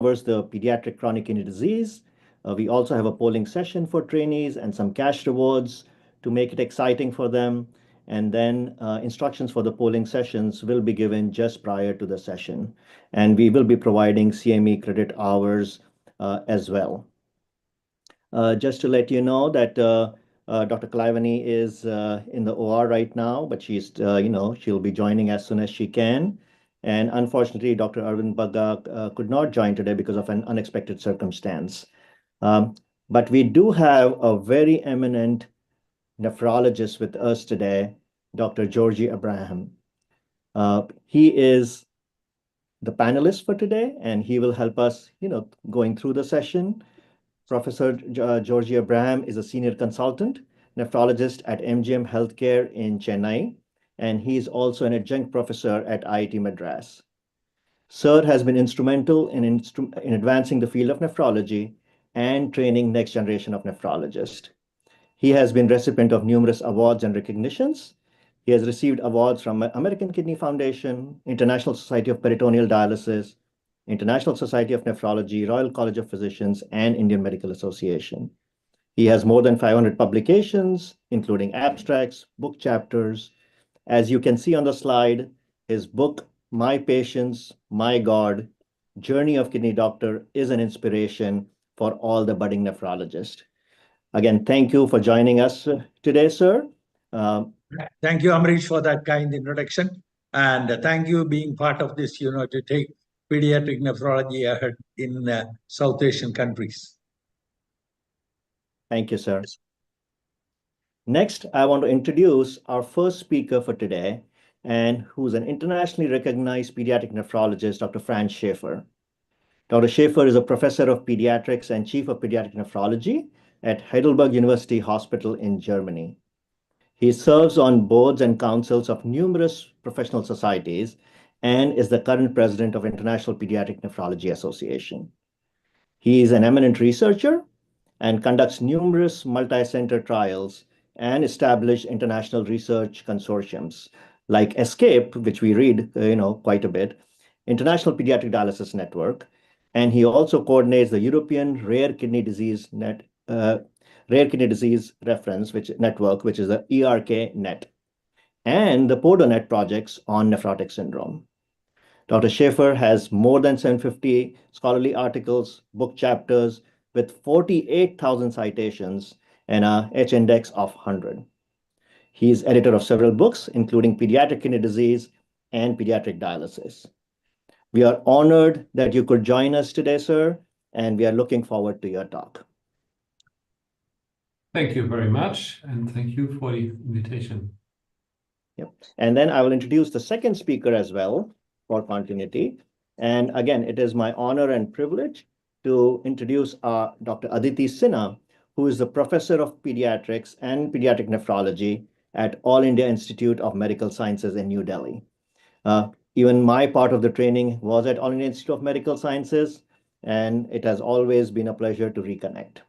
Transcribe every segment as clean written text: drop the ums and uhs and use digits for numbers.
covers the pediatric chronic kidney disease. We also have a polling session for trainees and some cash rewards to make it exciting for them. And then instructions for the polling sessions will be given just prior to the session. And we will be providing CME credit hours as well. Just to let you know that Dr. Kalavani is in the OR right now, but she's, she'll be joining as soon as she can. And unfortunately, Dr. Arvind Bagga could not join today because of an unexpected circumstance. But we do have a very eminent nephrologist with us today, Dr. Georgie Abraham. He is the panelist for today, and he will help us, going through the session. Professor Georgie Abraham is a senior consultant nephrologist at MGM Healthcare in Chennai, and he's also an adjunct professor at IIT Madras. Sir has been instrumental in advancing the field of nephrology and training next generation of nephrologists. He has been recipient of numerous awards and recognitions. He has received awards from American Kidney Foundation, International Society of Peritoneal Dialysis, International Society of Nephrology, Royal College of Physicians, and Indian Medical Association. He has more than 500 publications, including abstracts, book chapters. As you can see on the slide, his book, My Patients, My God, Journey of Kidney Doctor, is an inspiration for all the budding nephrologists. Again, thank you for joining us today, sir. Thank you, Amrish, for that kind introduction. And thank you being part of this, to take pediatric nephrology ahead in South Asian countries. Thank you, sir. Next, I want to introduce our first speaker for today, and who's an internationally recognized pediatric nephrologist, Dr. Franz Schaefer. Dr. Schaefer is a professor of pediatrics and chief of pediatric nephrology at Heidelberg University Hospital in Germany. He serves on boards and councils of numerous professional societies and is the current president of International Pediatric Nephrology Association. He is an eminent researcher and conducts numerous multi-center trials and established international research consortiums like ESCAPE, which we read quite a bit, International Pediatric Dialysis Network, and he also coordinates the European Rare Kidney Disease Reference Network, which is the ERK-NET, and the PODO-NET projects on nephrotic syndrome. Dr. Schaefer has more than 750 scholarly articles, book chapters with 48,000 citations and a H-index of 100. He is editor of several books, including Pediatric Kidney Disease and Pediatric Dialysis. We are honored that you could join us today, sir, and we are looking forward to your talk. Thank you very much, and thank you for the invitation. Yep. And then I will introduce the second speaker as well for continuity. And again, it is my honor and privilege to introduce Dr. Aditi Sinha, who is the professor of pediatrics and pediatric nephrology at All India Institute of Medical Sciences in New Delhi. Even my part of the training was at All India Institute of Medical Sciences, and it has always been a pleasure to reconnect.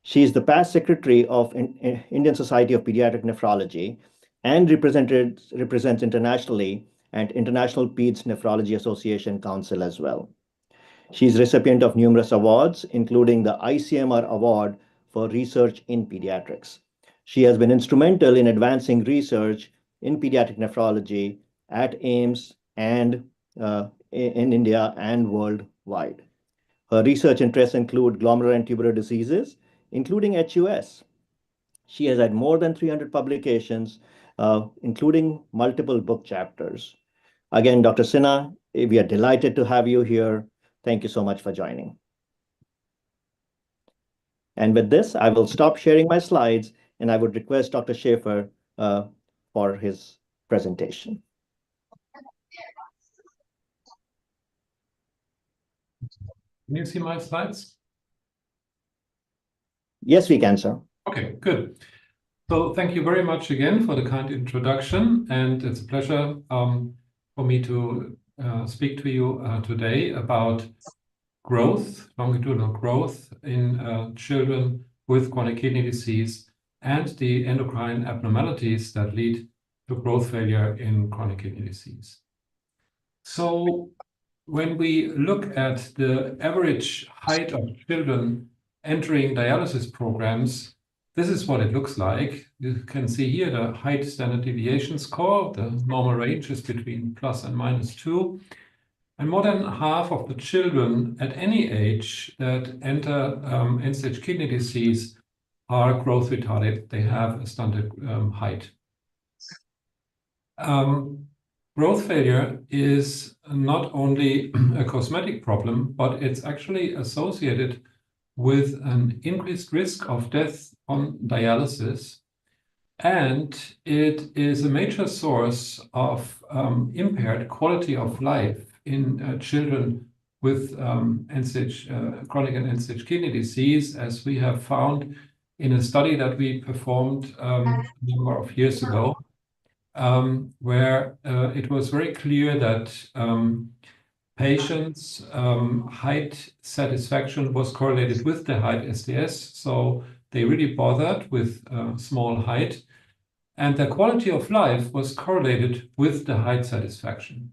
She is the past secretary of Indian Society of Pediatric Nephrology and represents internationally at International Peds Nephrology Association Council as well. She is recipient of numerous awards, including the ICMR Award for Research in Pediatrics. She has been instrumental in advancing research in pediatric nephrology at AIIMS and in India and worldwide. Her research interests include glomerular and tubular diseases, including HUS. She has had more than 300 publications, including multiple book chapters. Again, Dr. Sinha, we are delighted to have you here. Thank you so much for joining. And with this, I will stop sharing my slides, and I would request Dr. Schaefer for his presentation. Can you see my slides? Yes, we can, sir. Okay, good. So thank you very much again for the kind introduction, and it's a pleasure for me to speak to you today about growth, longitudinal growth in children with chronic kidney disease and the endocrine abnormalities that lead to growth failure in chronic kidney disease. So when we look at the average height of children entering dialysis programs, this is what it looks like. You can see here the height standard deviation score. The normal range is between plus and minus 2. And more than half of the children at any age that enter end-stage kidney disease are growth retarded. They have a stunted height. Growth failure is not only a cosmetic problem, but it's actually associated with an increased risk of death on dialysis. And it is a major source of impaired quality of life in children with chronic and end-stage kidney disease, as we have found in a study that we performed a number of years ago, where it was very clear that patients' height satisfaction was correlated with the height SDS, so they really bothered with small height, and their quality of life was correlated with the height satisfaction.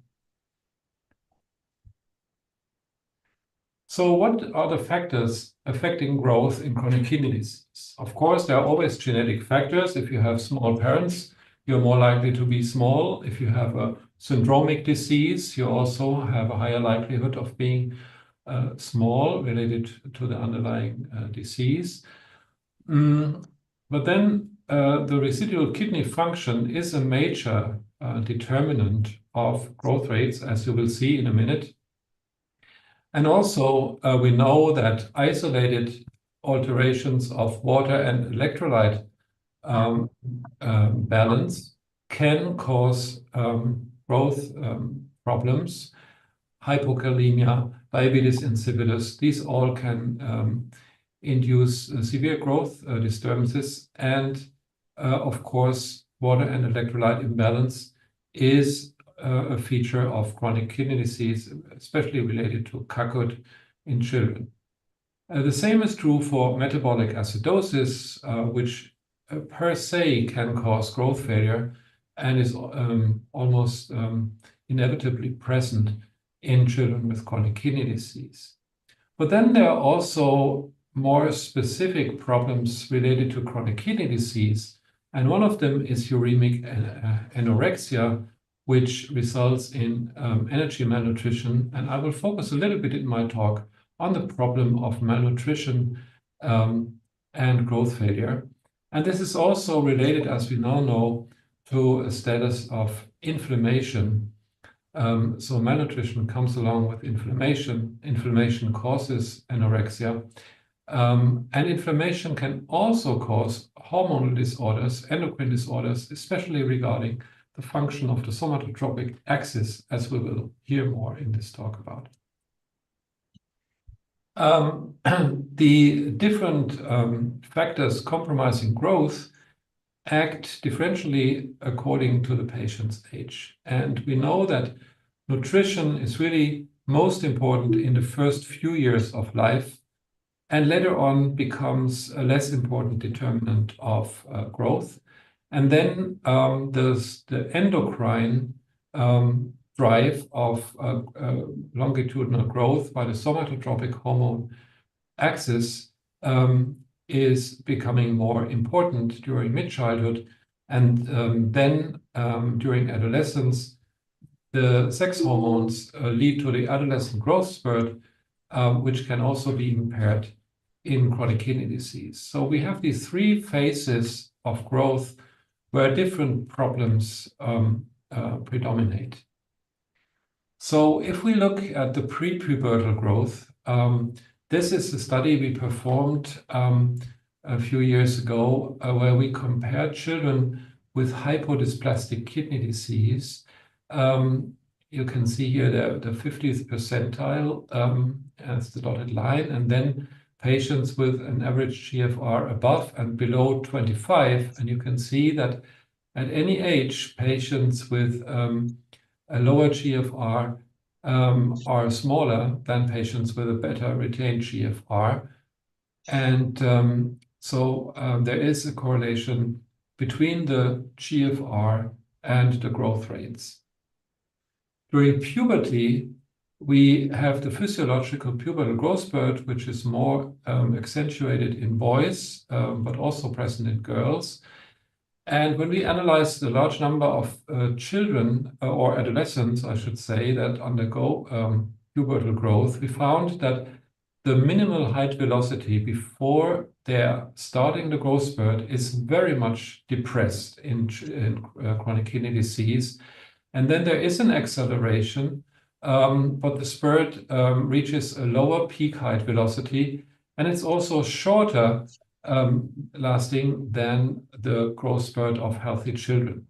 So what are the factors affecting growth in chronic kidney disease? Of course, there are always genetic factors. If you have small parents, you're more likely to be small. If you have a syndromic disease, you also have a higher likelihood of being small related to the underlying disease. But then the residual kidney function is a major determinant of growth rates, as you will see in a minute. And also, we know that isolated alterations of water and electrolyte balance can cause growth problems, hypokalemia, diabetes insipidus. These all can induce severe growth disturbances. And of course, water and electrolyte imbalance is a feature of chronic kidney disease, especially related to Charcot in children. The same is true for metabolic acidosis, which per se can cause growth failure and is almost inevitably present in children with chronic kidney disease. But then there are also more specific problems related to chronic kidney disease, and one of them is uremic anorexia, which results in energy malnutrition. And I will focus a little bit in my talk on the problem of malnutrition and growth failure. And this is also related, as we now know, to a status of inflammation. So malnutrition comes along with inflammation. Inflammation causes anorexia. And inflammation can also cause hormonal disorders, endocrine disorders, especially regarding the function of the somatotropic axis, as we will hear more in this talk about. The different factors compromising growth act differentially according to the patient's age. And we know that nutrition is really most important in the first few years of life, and later on becomes a less important determinant of growth. And then there's the endocrine drive of longitudinal growth by the somatotropic hormone axis is becoming more important during mid-childhood. And then during adolescence, the sex hormones lead to the adolescent growth spurt, which can also be impaired in chronic kidney disease. So we have these three phases of growth where different problems predominate. So if we look at the prepubertal growth, this is a study we performed a few years ago where we compared children with hypodysplastic kidney disease. You can see here the 50th percentile as the dotted line, and then patients with an average GFR above and below 25. And you can see that at any age, patients with a lower GFR are smaller than patients with a better retained GFR. And so there is a correlation between the GFR and the growth rates. During puberty, We have the physiological pubertal growth spurt, which is more accentuated in boys, but also present in girls. And when we analyzed the large number of children or adolescents, I should say, that undergo pubertal growth, we found that the minimal height velocity before they're starting the growth spurt is very much depressed in chronic kidney disease. And then there is an acceleration, but the spurt reaches a lower peak height velocity, and it's also shorter lasting than the growth spurt of healthy children.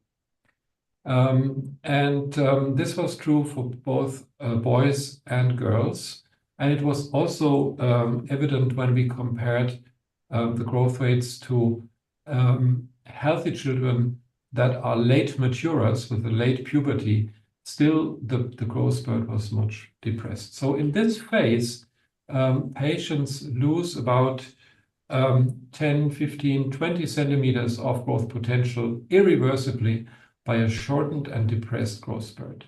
This was true for both boys and girls. And it was also evident when we compared the growth rates to healthy children that are late maturers with a late puberty. Still, the growth spurt was much depressed. So in this phase, patients lose about 10, 15, 20 centimeters of growth potential irreversibly by a shortened and depressed growth spurt.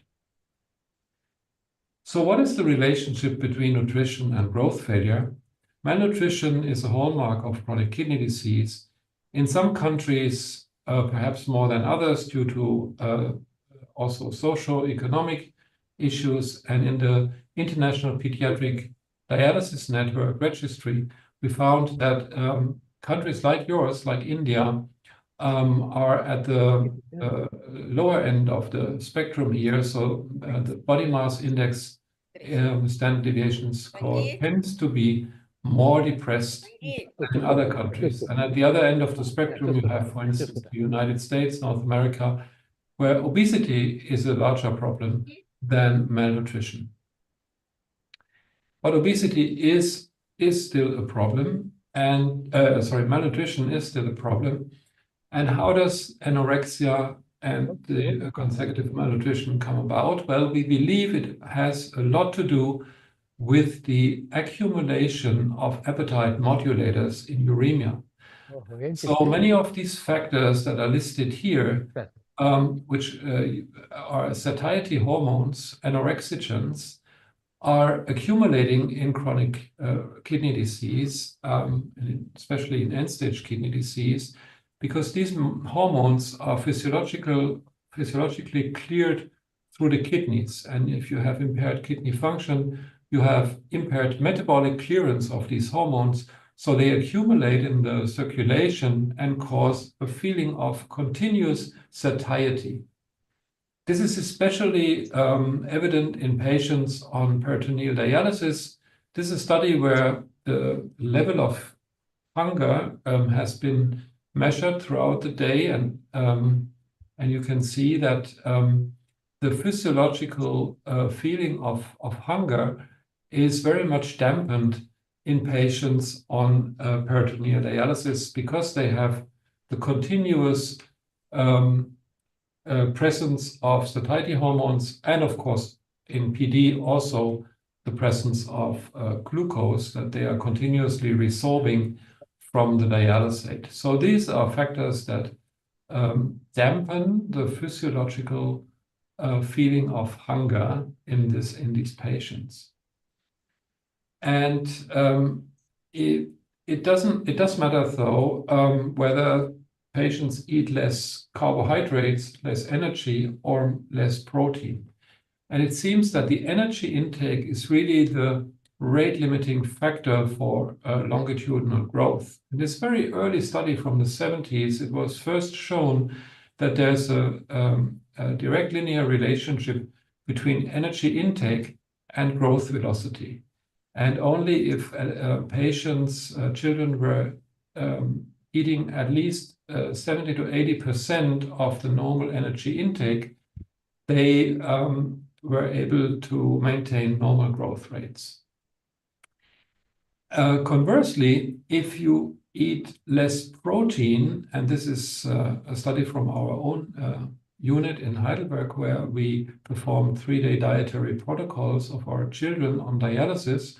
So what is the relationship between nutrition and growth failure? Malnutrition is a hallmark of chronic kidney disease. In some countries, perhaps more than others, due to also socio-economic issues, and in the International Pediatric Dialysis Network registry, we found that countries like yours, like India, are at the lower end of the spectrum here. So the body mass index standard deviation score tends to be more depressed than in other countries. And at the other end of the spectrum, you have, for instance, the United States, North America, where obesity is a larger problem than malnutrition. But obesity is still a problem, and malnutrition is still a problem. And how does anorexia and the consecutive malnutrition come about? Well, we believe it has a lot to do with the accumulation of appetite modulators in uremia. So many of these factors that are listed here, which are satiety hormones, anorexogens, are accumulating in chronic kidney disease, especially in end-stage kidney disease, because these hormones are physiologically cleared through the kidneys. And if you have impaired kidney function, you have impaired metabolic clearance of these hormones. So they accumulate in the circulation and cause a feeling of continuous satiety. This is especially evident in patients on peritoneal dialysis. This is a study where the level of hunger has been measured throughout the day, and you can see that the physiological feeling of hunger is very much dampened in patients on peritoneal dialysis because they have the continuous presence of satiety hormones, and of course in PD also the presence of glucose that they are continuously resorbing from the dialysate. So these are factors that dampen the physiological feeling of hunger in these patients. And it does matter though whether patients eat less carbohydrates, less energy, or less protein. And it seems that the energy intake is really the rate-limiting factor for longitudinal growth. In this very early study from the 70s, it was first shown that there's a direct linear relationship between energy intake and growth velocity. And only if children were eating at least 70 to 80% of the normal energy intake, they were able to maintain normal growth rates. Conversely, if you eat less protein, and this is a study from our own unit in Heidelberg, where we performed 3-day dietary protocols of our children on dialysis,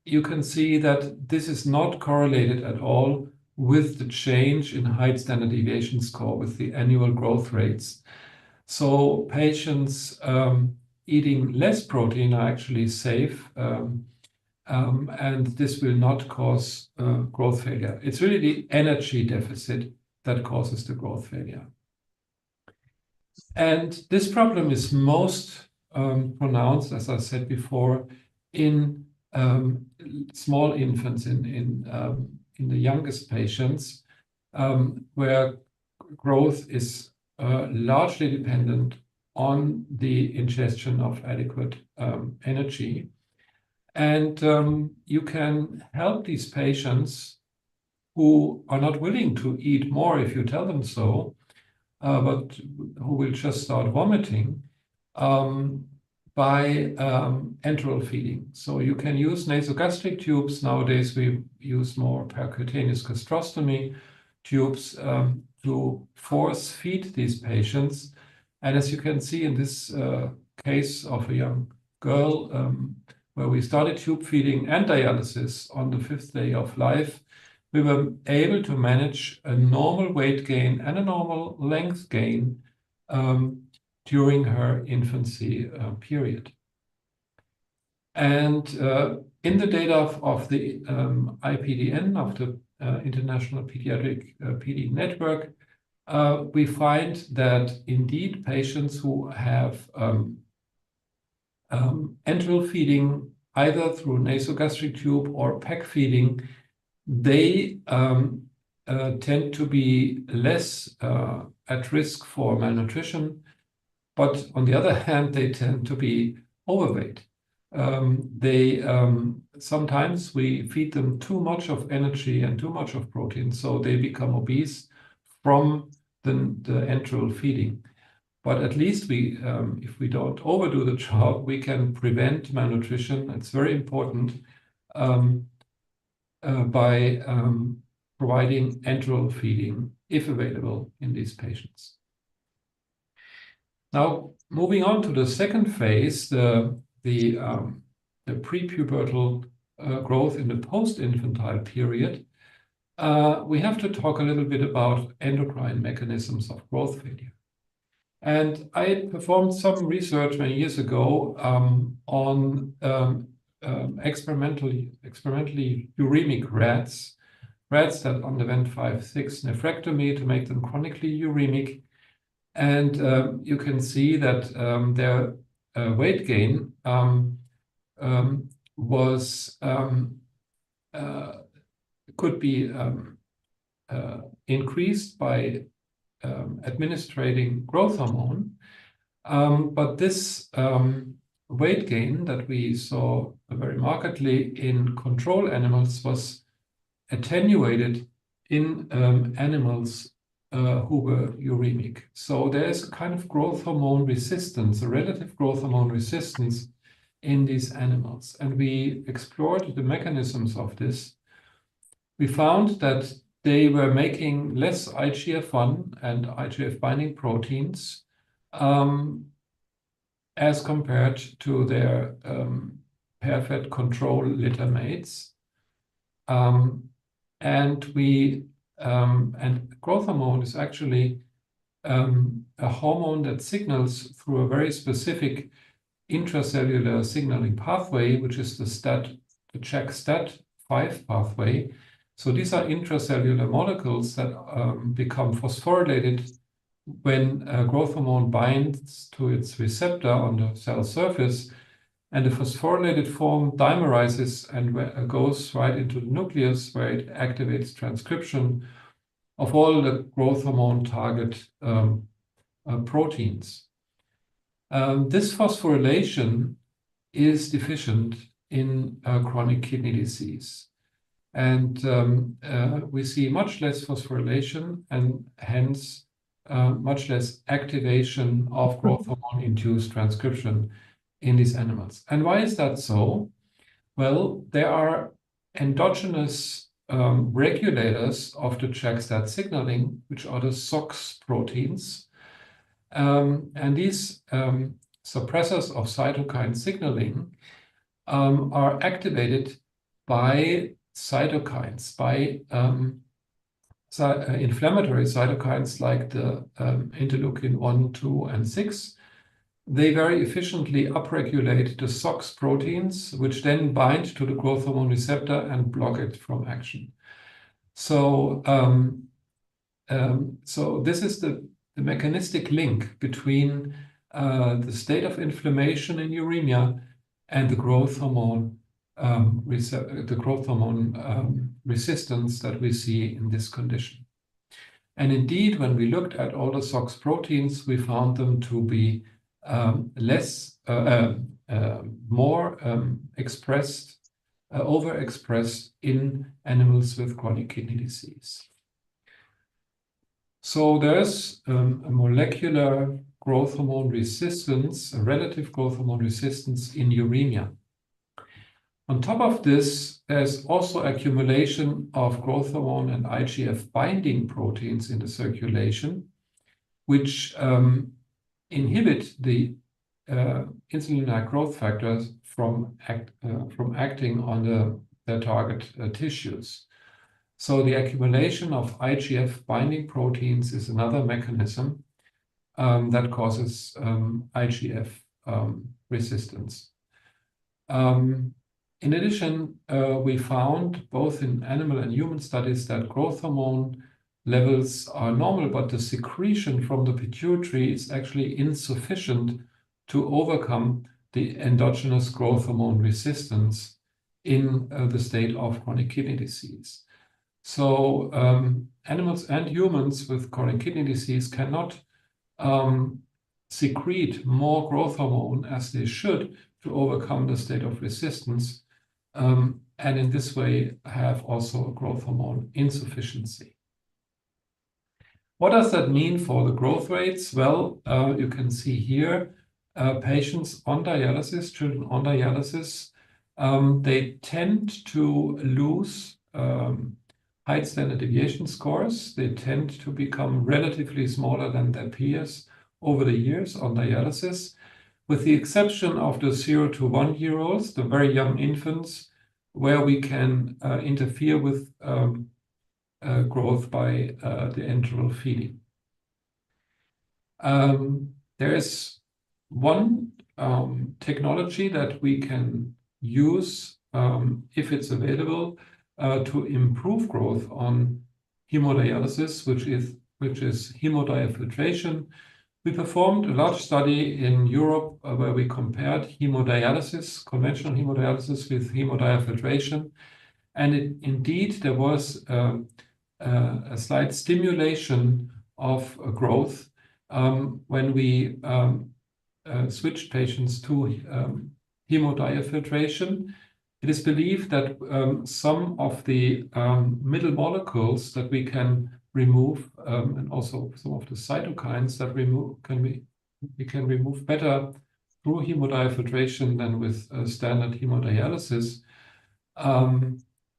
you can see that this is not correlated at all with the change in height standard deviation score with the annual growth rates. So patients eating less protein are actually safe, and this will not cause growth failure. It's really the energy deficit that causes the growth failure. And this problem is most pronounced, as I said before, in small infants, in the youngest patients, where growth is largely dependent on the ingestion of adequate energy. And you can help these patients who are not willing to eat more if you tell them so, but who will just start vomiting by enteral feeding. So you can use nasogastric tubes. Nowadays, we use more percutaneous gastrostomy tubes to force feed these patients. And as you can see in this case of a young girl, where we started tube feeding and dialysis on the 5th day of life, we were able to manage a normal weight gain and a normal length gain during her infancy period. And in the data of the IPDN, of the International Pediatric PD Network, we find that indeed patients who have enteral feeding, either through nasogastric tube or PEG feeding, they tend to be less at risk for malnutrition, but on the other hand, they tend to be overweight. Sometimes we feed them too much of energy and too much of protein, so they become obese from the enteral feeding. But at least if we don't overdo the job, we can prevent malnutrition. It's very important by providing enteral feeding, if available, in these patients. Now, moving on to the second phase, the prepubertal growth in the post-infantile period, we have to talk a little bit about endocrine mechanisms of growth failure. And I performed some research many years ago on experimentally uremic rats that underwent 5/6 nephrectomy to make them chronically uremic. And you can see that their weight gain could be increased by administering growth hormone. But this weight gain that we saw very markedly in control animals was attenuated in animals who were uremic. So there is a kind of growth hormone resistance, a relative growth hormone resistance in these animals. And we explored the mechanisms of this. We found that they were making less IGF-1 and IGF binding proteins as compared to their pair-fed control litter mates. And growth hormone is actually a hormone that signals through a very specific intracellular signaling pathway, which is the CHEK-STAT5 pathway. So these are intracellular molecules that become phosphorylated when growth hormone binds to its receptor on the cell surface, and the phosphorylated form dimerizes and goes right into the nucleus, where it activates transcription of all the growth hormone target proteins. This phosphorylation is deficient in chronic kidney disease. And we see much less phosphorylation and hence much less activation of growth hormone-induced transcription in these animals. And why is that so? Well, there are endogenous regulators of the CHEK-STAT signaling, which are the SOX proteins. And these suppressors of cytokine signaling are activated by cytokines, by inflammatory cytokines like the interleukin 1, 2, and 6, they very efficiently upregulate the SOX proteins, which then bind to the growth hormone receptor and block it from action. So, so this is the mechanistic link between the state of inflammation in uremia and the growth hormone resistance that we see in this condition. And indeed, when we looked at all the SOX proteins, we found them to be more expressed, overexpressed in animals with chronic kidney disease. So there's a molecular growth hormone resistance, a relative growth hormone resistance in uremia. On top of this, there's also accumulation of growth hormone and IGF binding proteins in the circulation, which inhibit the insulin-like growth factors from acting on the target tissues. So the accumulation of IGF binding proteins is another mechanism that causes IGF resistance. In addition, we found both in animal and human studies that growth hormone levels are normal, but the secretion from the pituitary is actually insufficient to overcome the endogenous growth hormone resistance in the state of chronic kidney disease. So animals and humans with chronic kidney disease cannot secrete more growth hormone as they should to overcome the state of resistance, and in this way have also a growth hormone insufficiency. What does that mean for the growth rates? Well, you can see here patients on dialysis, children on dialysis, they tend to lose height standard deviation scores. They tend to become relatively smaller than their peers over the years on dialysis, with the exception of the 0 to 1 year olds, the very young infants, where we can interfere with growth by the enteral feeding. There is one technology that we can use if it's available to improve growth on hemodialysis, which is hemodiafiltration. We performed a large study in Europe where we compared hemodialysis, conventional hemodialysis, with hemodiafiltration, and indeed there was a slight stimulation of growth when we switched patients to hemodiafiltration. It is believed that some of the middle molecules that we can remove, and also some of the cytokines that we can remove better through hemodiafiltration than with standard hemodialysis,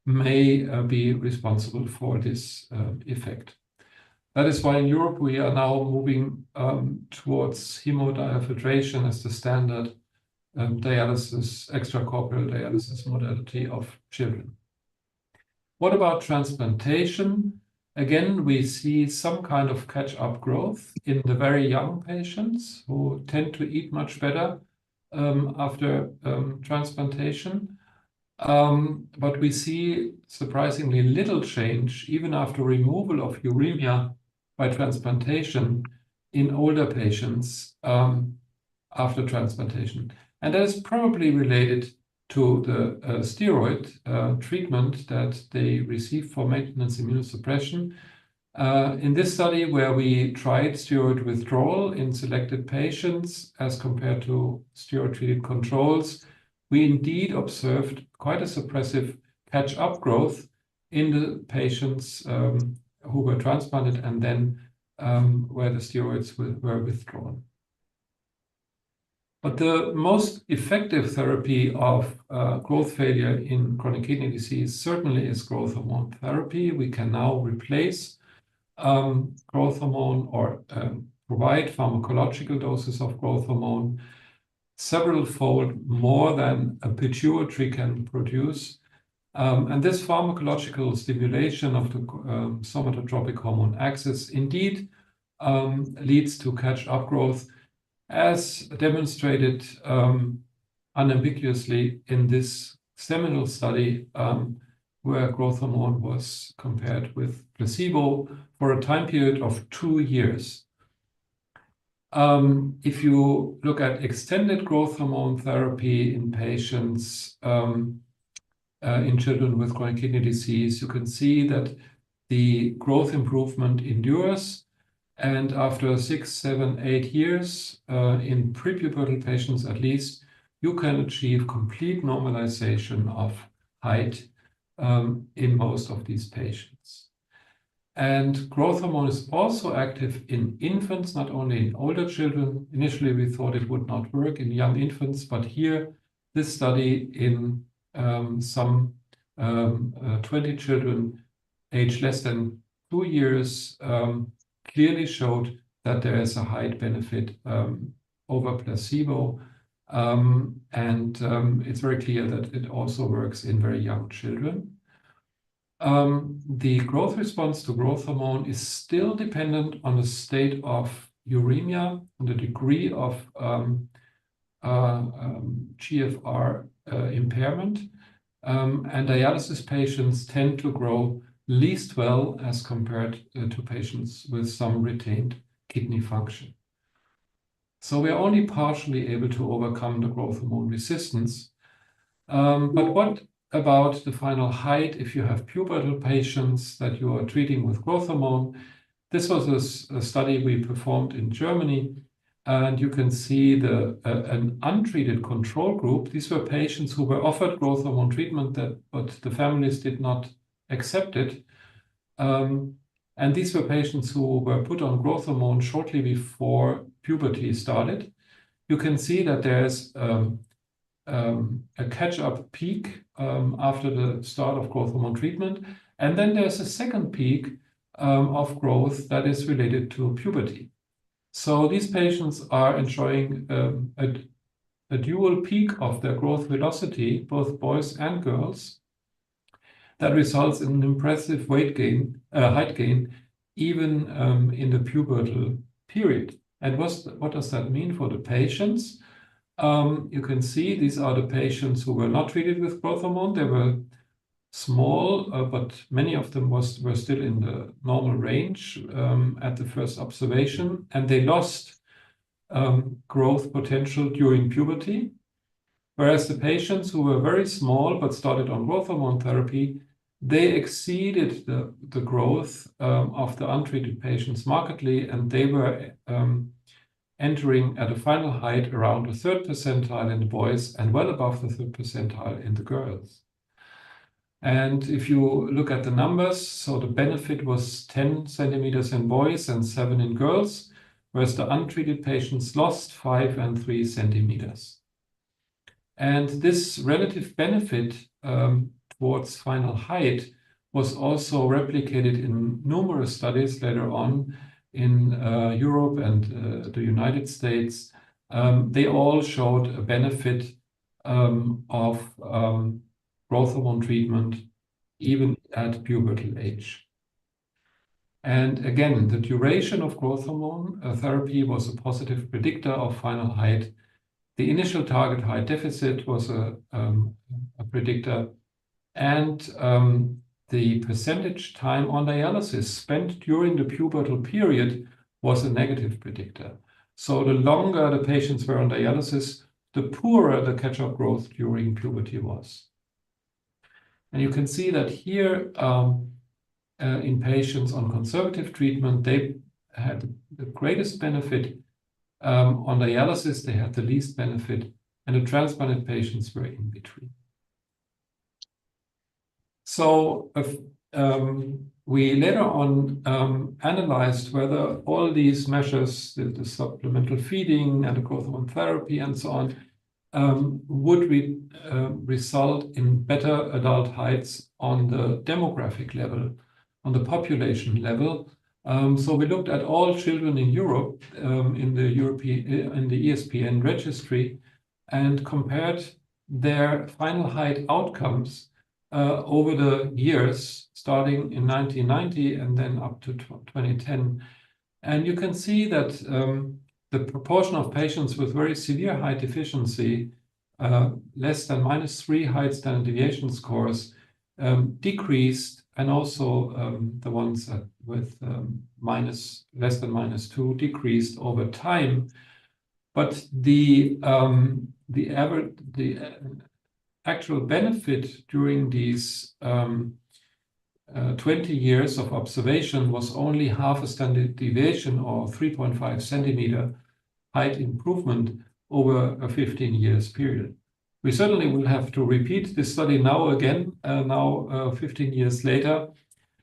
may be responsible for this effect. That is why in Europe we are now moving towards hemodiafiltration as the standard dialysis, extracorporeal dialysis modality of children. What about transplantation? Again, we see some kind of catch-up growth in the very young patients who tend to eat much better after transplantation. But we see surprisingly little change even after removal of uremia by transplantation in older patients after transplantation. And that is probably related to the steroid treatment that they receive for maintenance immunosuppression. In this study where we tried steroid withdrawal in selected patients as compared to steroid-treated controls, we indeed observed quite a suppressive catch-up growth in the patients who were transplanted and then where the steroids were withdrawn. But the most effective therapy of growth failure in chronic kidney disease certainly is growth hormone therapy. We can now replace growth hormone or provide pharmacological doses of growth hormone several-fold more than a pituitary can produce. And this pharmacological stimulation of the somatotropic hormone axis indeed leads to catch-up growth. as demonstrated unambiguously in this seminal study where growth hormone was compared with placebo for a time period of 2 years. If you look at extended growth hormone therapy in patients, in children with chronic kidney disease, you can see that the growth improvement endures. And after 6, 7, 8 years, in prepubertal patients at least, you can achieve complete normalization of height in most of these patients. And growth hormone is also active in infants, not only in older children. Initially, we thought it would not work in young infants, but here, this study in some 20 children aged less than 2 years clearly showed that there is a height benefit over placebo. It's very clear that it also works in very young children. The growth response to growth hormone is still dependent on the state of uremia and the degree of GFR impairment. And dialysis patients tend to grow least well as compared to patients with some retained kidney function. So we are only partially able to overcome the growth hormone resistance. But what about the final height if you have pubertal patients that you are treating with growth hormone? This was a study we performed in Germany, and you can see an untreated control group. These were patients who were offered growth hormone treatment, but the families did not accept it. And these were patients who were put on growth hormone shortly before puberty started. You can see that there's a catch-up peak after the start of growth hormone treatment. And then there's a second peak of growth that is related to puberty. So these patients are enjoying a dual peak of their growth velocity, both boys and girls, that results in an impressive height gain, even in the pubertal period. And what does that mean for the patients? You can see these are the patients who were not treated with growth hormone. They were small, but many of them were still in the normal range at the first observation, and they lost growth potential during puberty. Whereas the patients who were very small but started on growth hormone therapy, they exceeded the growth of the untreated patients markedly, and they were entering at a final height around the 3rd percentile in the boys and well above the 3rd percentile in the girls. And if you look at the numbers, so the benefit was 10 centimeters in boys and 7 in girls, whereas the untreated patients lost 5 and 3 centimeters. And this relative benefit towards final height was also replicated in numerous studies later on in Europe and the United States. They all showed a benefit of growth hormone treatment even at pubertal age. And again, the duration of growth hormone therapy was a positive predictor of final height. The initial target height deficit was a predictor, and the percentage time on dialysis spent during the pubertal period was a negative predictor. So the longer the patients were on dialysis, the poorer the catch-up growth during puberty was. And you can see that here in patients on conservative treatment, they had the greatest benefit. On dialysis, they had the least benefit, and the transplanted patients were in between. So we later on analyzed whether all these measures, the supplemental feeding and the growth hormone therapy and so on, would result in better adult heights on the demographic level, on the population level. So we looked at all children in Europe in the ESPN registry and compared their final height outcomes over the years, starting in 1990 and then up to 2010. And you can see that the proportion of patients with very severe height deficiency, less than -3 height standard deviation scores, decreased, and also the ones with less than -2 decreased over time. But the actual benefit during these 20 years of observation was only half a standard deviation, or 3.5 centimeter height improvement over a 15 years period. We certainly will have to repeat this study now again, 15 years later,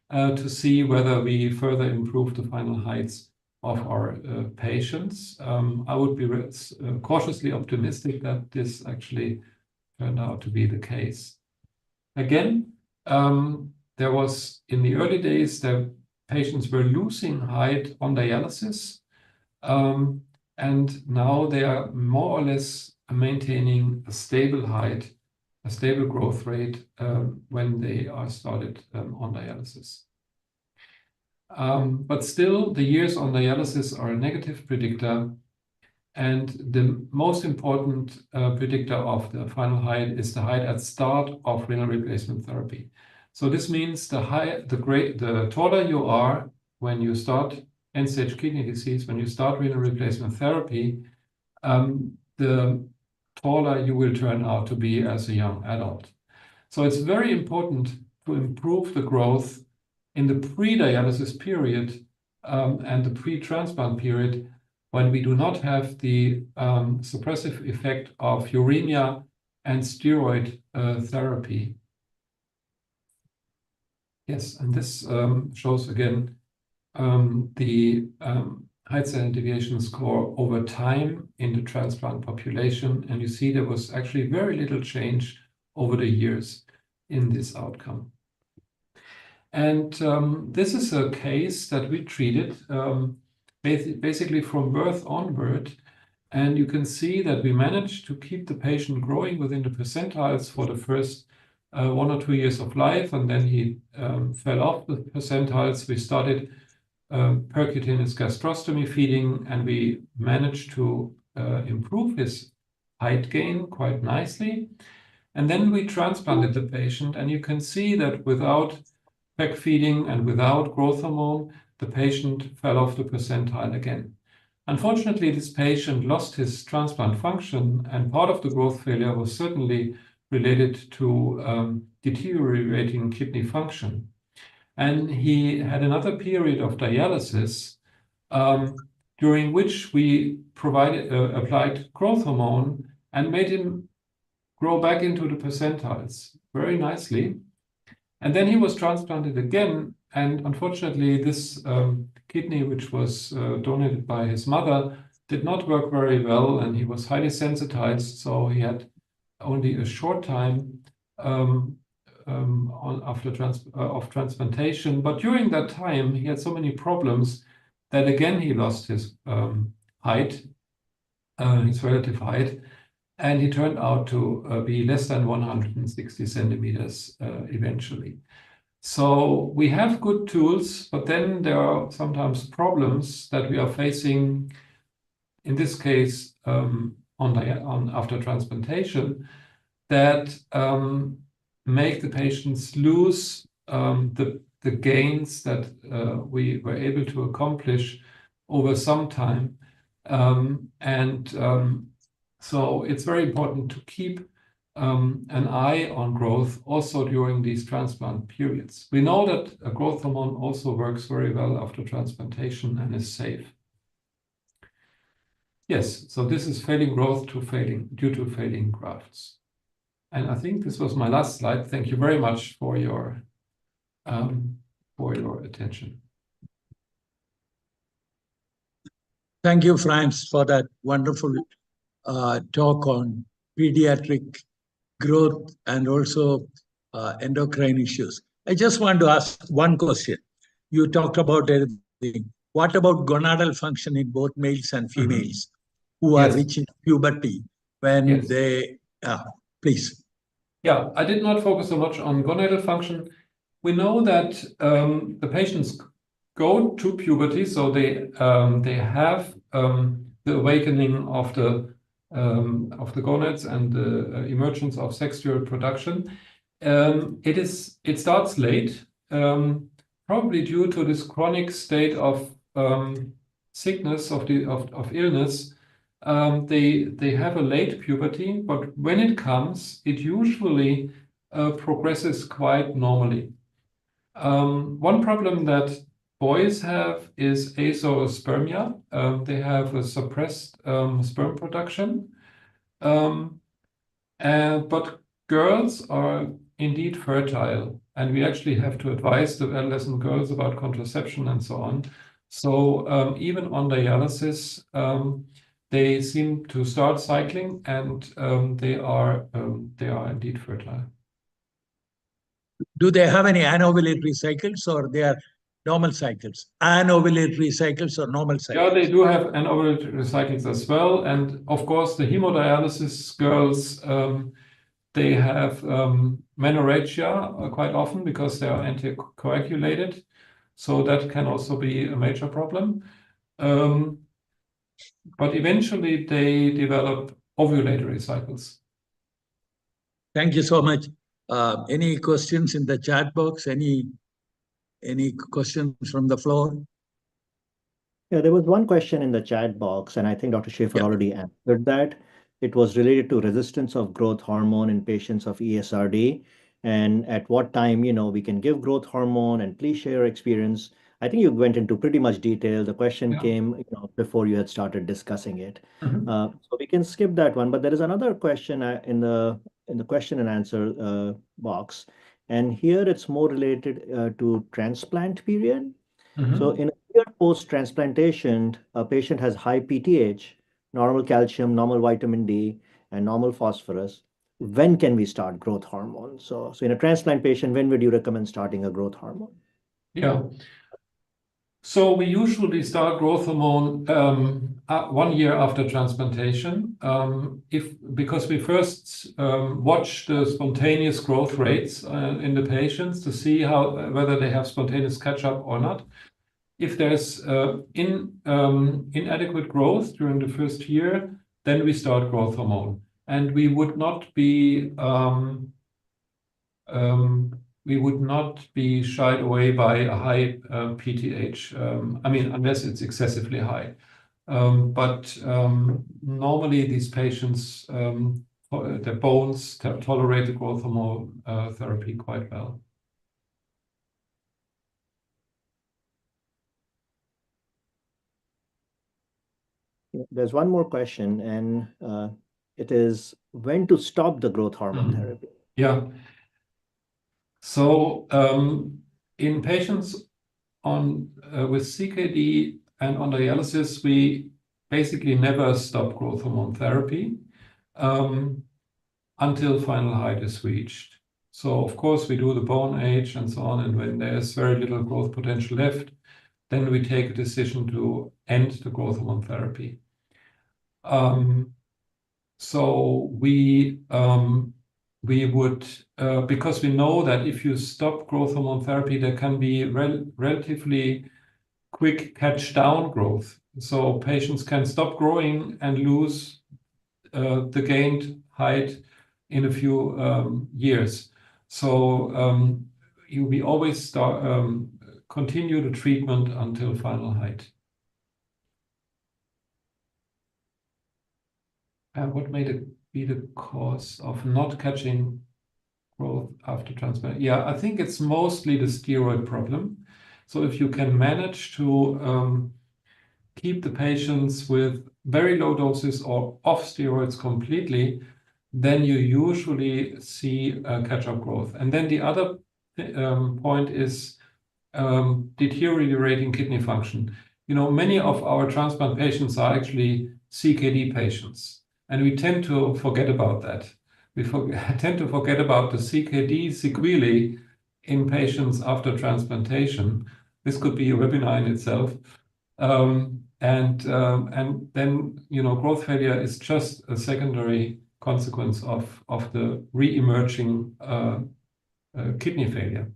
to see whether we further improve the final heights of our patients. I would be cautiously optimistic that this actually turned out to be the case. Again, there was, in the early days, the patients were losing height on dialysis, and now they are more or less maintaining a stable height, a stable growth rate when they are started on dialysis. But still, the years on dialysis are a negative predictor, and the most important predictor of the final height is the height at start of renal replacement therapy. So this means the taller you are when you start end-stage kidney disease, when you start renal replacement therapy, the taller you will turn out to be as a young adult. So it's very important to improve the growth in the pre-dialysis period and the pre-transplant period, when we do not have the suppressive effect of uremia and steroid therapy. Yes, and this shows again the height standard deviation score over time in the transplant population. And you see there was actually very little change over the years in this outcome. And this is a case that we treated basically from birth onward. And you can see that we managed to keep the patient growing within the percentiles for the first 1 or 2 years of life, and then he fell off the percentiles. We started percutaneous gastrostomy feeding, and we managed to improve his height gain quite nicely. And then we transplanted the patient, and you can see that without PEG feeding and without growth hormone, the patient fell off the percentile again. Unfortunately, this patient lost his transplant function, and part of the growth failure was certainly related to deteriorating kidney function. And he had another period of dialysis during which we applied growth hormone and made him grow back into the percentiles very nicely. And then he was transplanted again. And unfortunately, this kidney, which was donated by his mother, did not work very well, and he was highly sensitized. So he had only a short time after transplantation. But during that time, he had so many problems that again he lost his height, his relative height, and he turned out to be less than 160 centimeters eventually. So we have good tools, but then there are sometimes problems that we are facing, in this case, after transplantation, that make the patients lose the gains that we were able to accomplish over some time. So it's very important to keep an eye on growth also during these transplant periods. We know that a growth hormone also works very well after transplantation and is safe. Yes, so this is failing growth due to failing grafts. And I think this was my last slide. Thank you very much for your attention. Thank you, Franz, for that wonderful talk on pediatric growth and also endocrine issues. I just want to ask one question. You talked about everything. What about gonadal function in both males and females who are reaching puberty when they... please. Yeah, I did not focus so much on gonadal function. We know that the patients go to puberty, so they have the awakening of the gonads and the emergence of sex steroid production. It starts late, probably due to this chronic state of sickness, of illness. They have a late puberty, but when it comes, it usually progresses quite normally. One problem that boys have is azoospermia. They have a suppressed sperm production. But girls are indeed fertile, and we actually have to advise the adolescent girls about contraception and so on. So even on dialysis, they seem to start cycling, and they are indeed fertile. Do they have any anovulatory cycles, or they are normal cycles? Anovulatory cycles or normal cycles? Yeah, they do have anovulatory cycles as well. And of course, the hemodialysis girls, they have menorrhagia quite often because they are anticoagulated. So that can also be a major problem. But eventually, they develop ovulatory cycles. Thank you so much. Any questions in the chat box? Any questions from the floor? Yeah, there was one question in the chat box, and I think Dr. Schaefer already answered that. It was related to resistance of growth hormone in patients of ESRD, and at what time, we can give growth hormone, and please share your experience. I think you went into pretty much detail. The question came, before you had started discussing it. So we can skip that one, but there is another question in the question and answer box, and here it's more related to transplant period. So in a year post-transplantation, a patient has high PTH, normal calcium, normal vitamin D, and normal phosphorus. When can we start growth hormone? So in a transplant patient, when would you recommend starting a growth hormone? Yeah. So we usually start growth hormone 1 year after transplantation, because we first watch the spontaneous growth rates in the patients to see whether they have spontaneous catch-up or not. If there's inadequate growth during the first year, then we start growth hormone, and we would not be shied away by a high PTH. I mean, unless it's excessively high. But normally these patients, their bones tolerate the growth hormone therapy quite well. There's one more question, and it is when to stop the growth hormone therapy. Yeah. So in patients with CKD and on dialysis, we basically never stop growth hormone therapy until final height is reached. So of course we do the bone age and so on, and when there's very little growth potential left, then we take a decision to end the growth hormone therapy. So we would, because we know that if you stop growth hormone therapy, there can be relatively quick catch down growth. So patients can stop growing and lose the gained height in a few years. So we always continue the treatment until final height. And what may be the cause of not catching growth after transplant? Yeah, I think it's mostly the steroid problem. So if you can manage to keep the patients with very low doses or off steroids completely, then you usually see catch-up growth. And then the other point is deteriorating kidney function. Many of our transplant patients are actually CKD patients, and we tend to forget about that. We tend to forget about the CKD sequelae in patients after transplantation. This could be a webinar in itself. And then, growth failure is just a secondary consequence of the re-emerging kidney failure.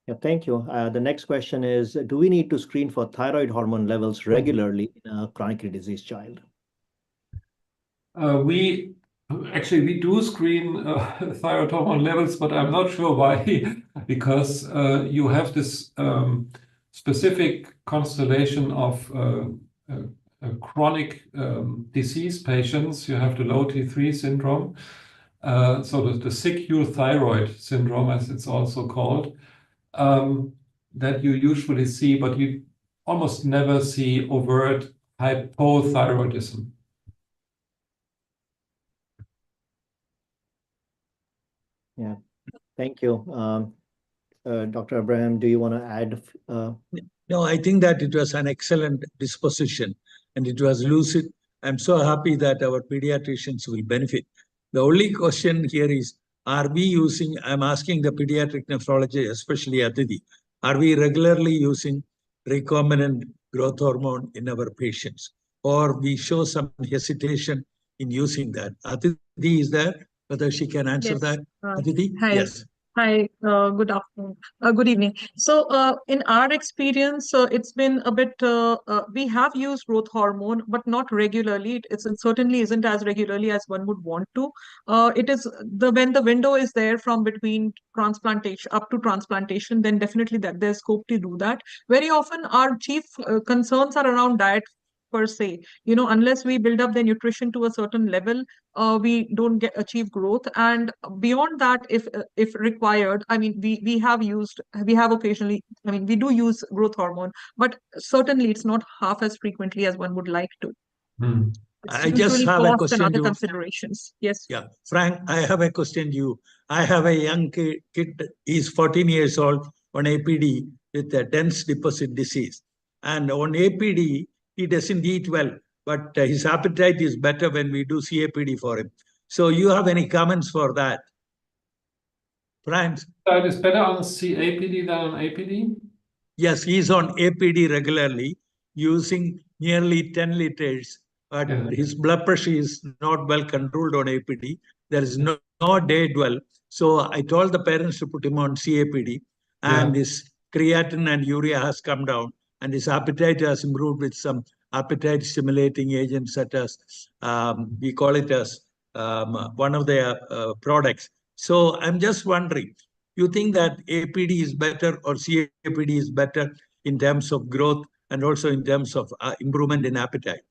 Yeah, thank you. The next question is, do we need to screen for thyroid hormone levels regularly in a chronic kidney disease child? We do screen thyroid hormone levels, but I'm not sure why, because you have this specific constellation of chronic disease patients. You have the low T3 syndrome, so the sick euthyroid syndrome, as it's also called, that you usually see, but you almost never see overt hypothyroidism. Yeah, thank you. Dr. Abraham, do you want to add? No, I think that it was an excellent disposition and it was lucid. I'm so happy that our pediatricians will benefit. The only question here is, are we using, I'm asking the pediatric nephrology, especially Aditi, are we regularly using recombinant growth hormone in our patients? Or we show some hesitation in using that? Aditi is there, whether she can answer Yes. that. Aditi? Hi. Yes. Hi, good afternoon, good evening. So, in our experience, it's been a bit, we have used growth hormone, but not regularly. It certainly isn't as regularly as one would want to. It is when the window is there from between transplantation up to transplantation, then definitely that there's scope to do that. Very often, our chief concerns are around diet per se. Unless we build up the nutrition to a certain level, we don't achieve growth. And beyond that, if required, I mean, we have occasionally, I mean, we do use growth hormone, but certainly it's not half as frequently as one would like to. It's I just usually have a cost and question other to you. considerations. Yes. Yeah, Frank, I have a question to you. I have a young kid, he's 14 years old on APD with a dense deposit disease. And on APD, he doesn't eat well, but his appetite is better when we do CAPD for him. So you have any comments for that? Franz? It is better on CAPD than on APD? Yes, he's on APD regularly, using nearly 10 liters, but his blood pressure is not well controlled on APD. There is no day dwell. So I told the parents to put him on CAPD, and his creatinine and urea has come down, and his appetite has improved with some appetite stimulating agents, such as we call it as one of their products. So I'm just wondering, you think that APD is better or CAPD is better in terms of growth and also in terms of improvement in appetite?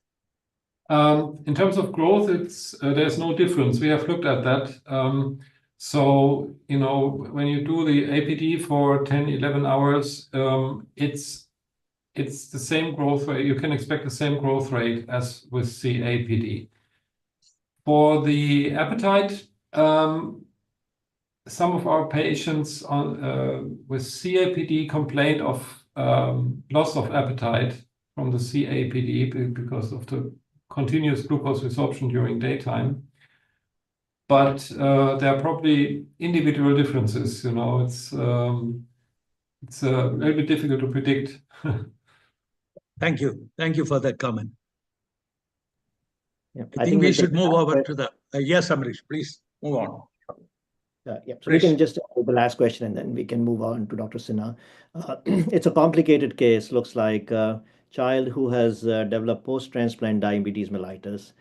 In terms of growth, there's no difference. We have looked at that. So, when you do the APD for 10, 11 hours, it's the same growth rate. You can expect the same growth rate as with CAPD. For the appetite, some of our patients with CAPD complained of loss of appetite from the CAPD because of the continuous glucose resorption during daytime. But there are probably individual differences. It's a little bit difficult to predict. Thank you. Thank you for that comment. Yeah, I think we should move over to the... yes, Amrish, please move on. Yeah, so we can just do the last question and then we can move on to Dr. Sinha. It's a complicated case. Looks like a child who has developed post-transplant diabetes mellitus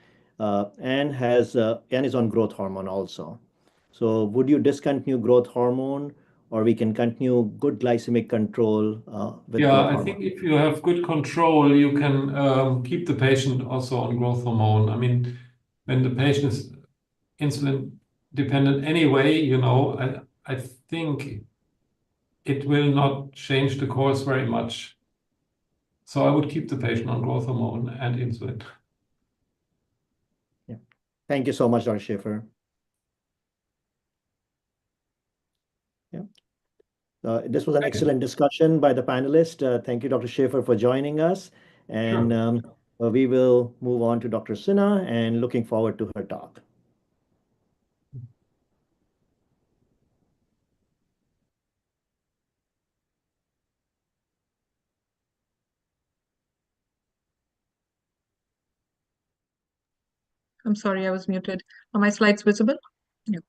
and is on growth hormone also. So would you discontinue growth hormone, or we can continue good glycemic control with growth hormone? I think if you have good control, you can keep the patient also on growth hormone. I mean, when the patient is insulin dependent anyway, I think it will not change the course very much. So I would keep the patient on growth hormone and insulin. Yeah. Thank you so much, Dr. Schaefer. Yeah. This was an excellent discussion by the panelists. Thank you, Dr. Schaefer, for joining us. And we will move on to Dr. Sinha and looking forward to her talk. I'm sorry, I was muted. Are my slides visible? Yeah.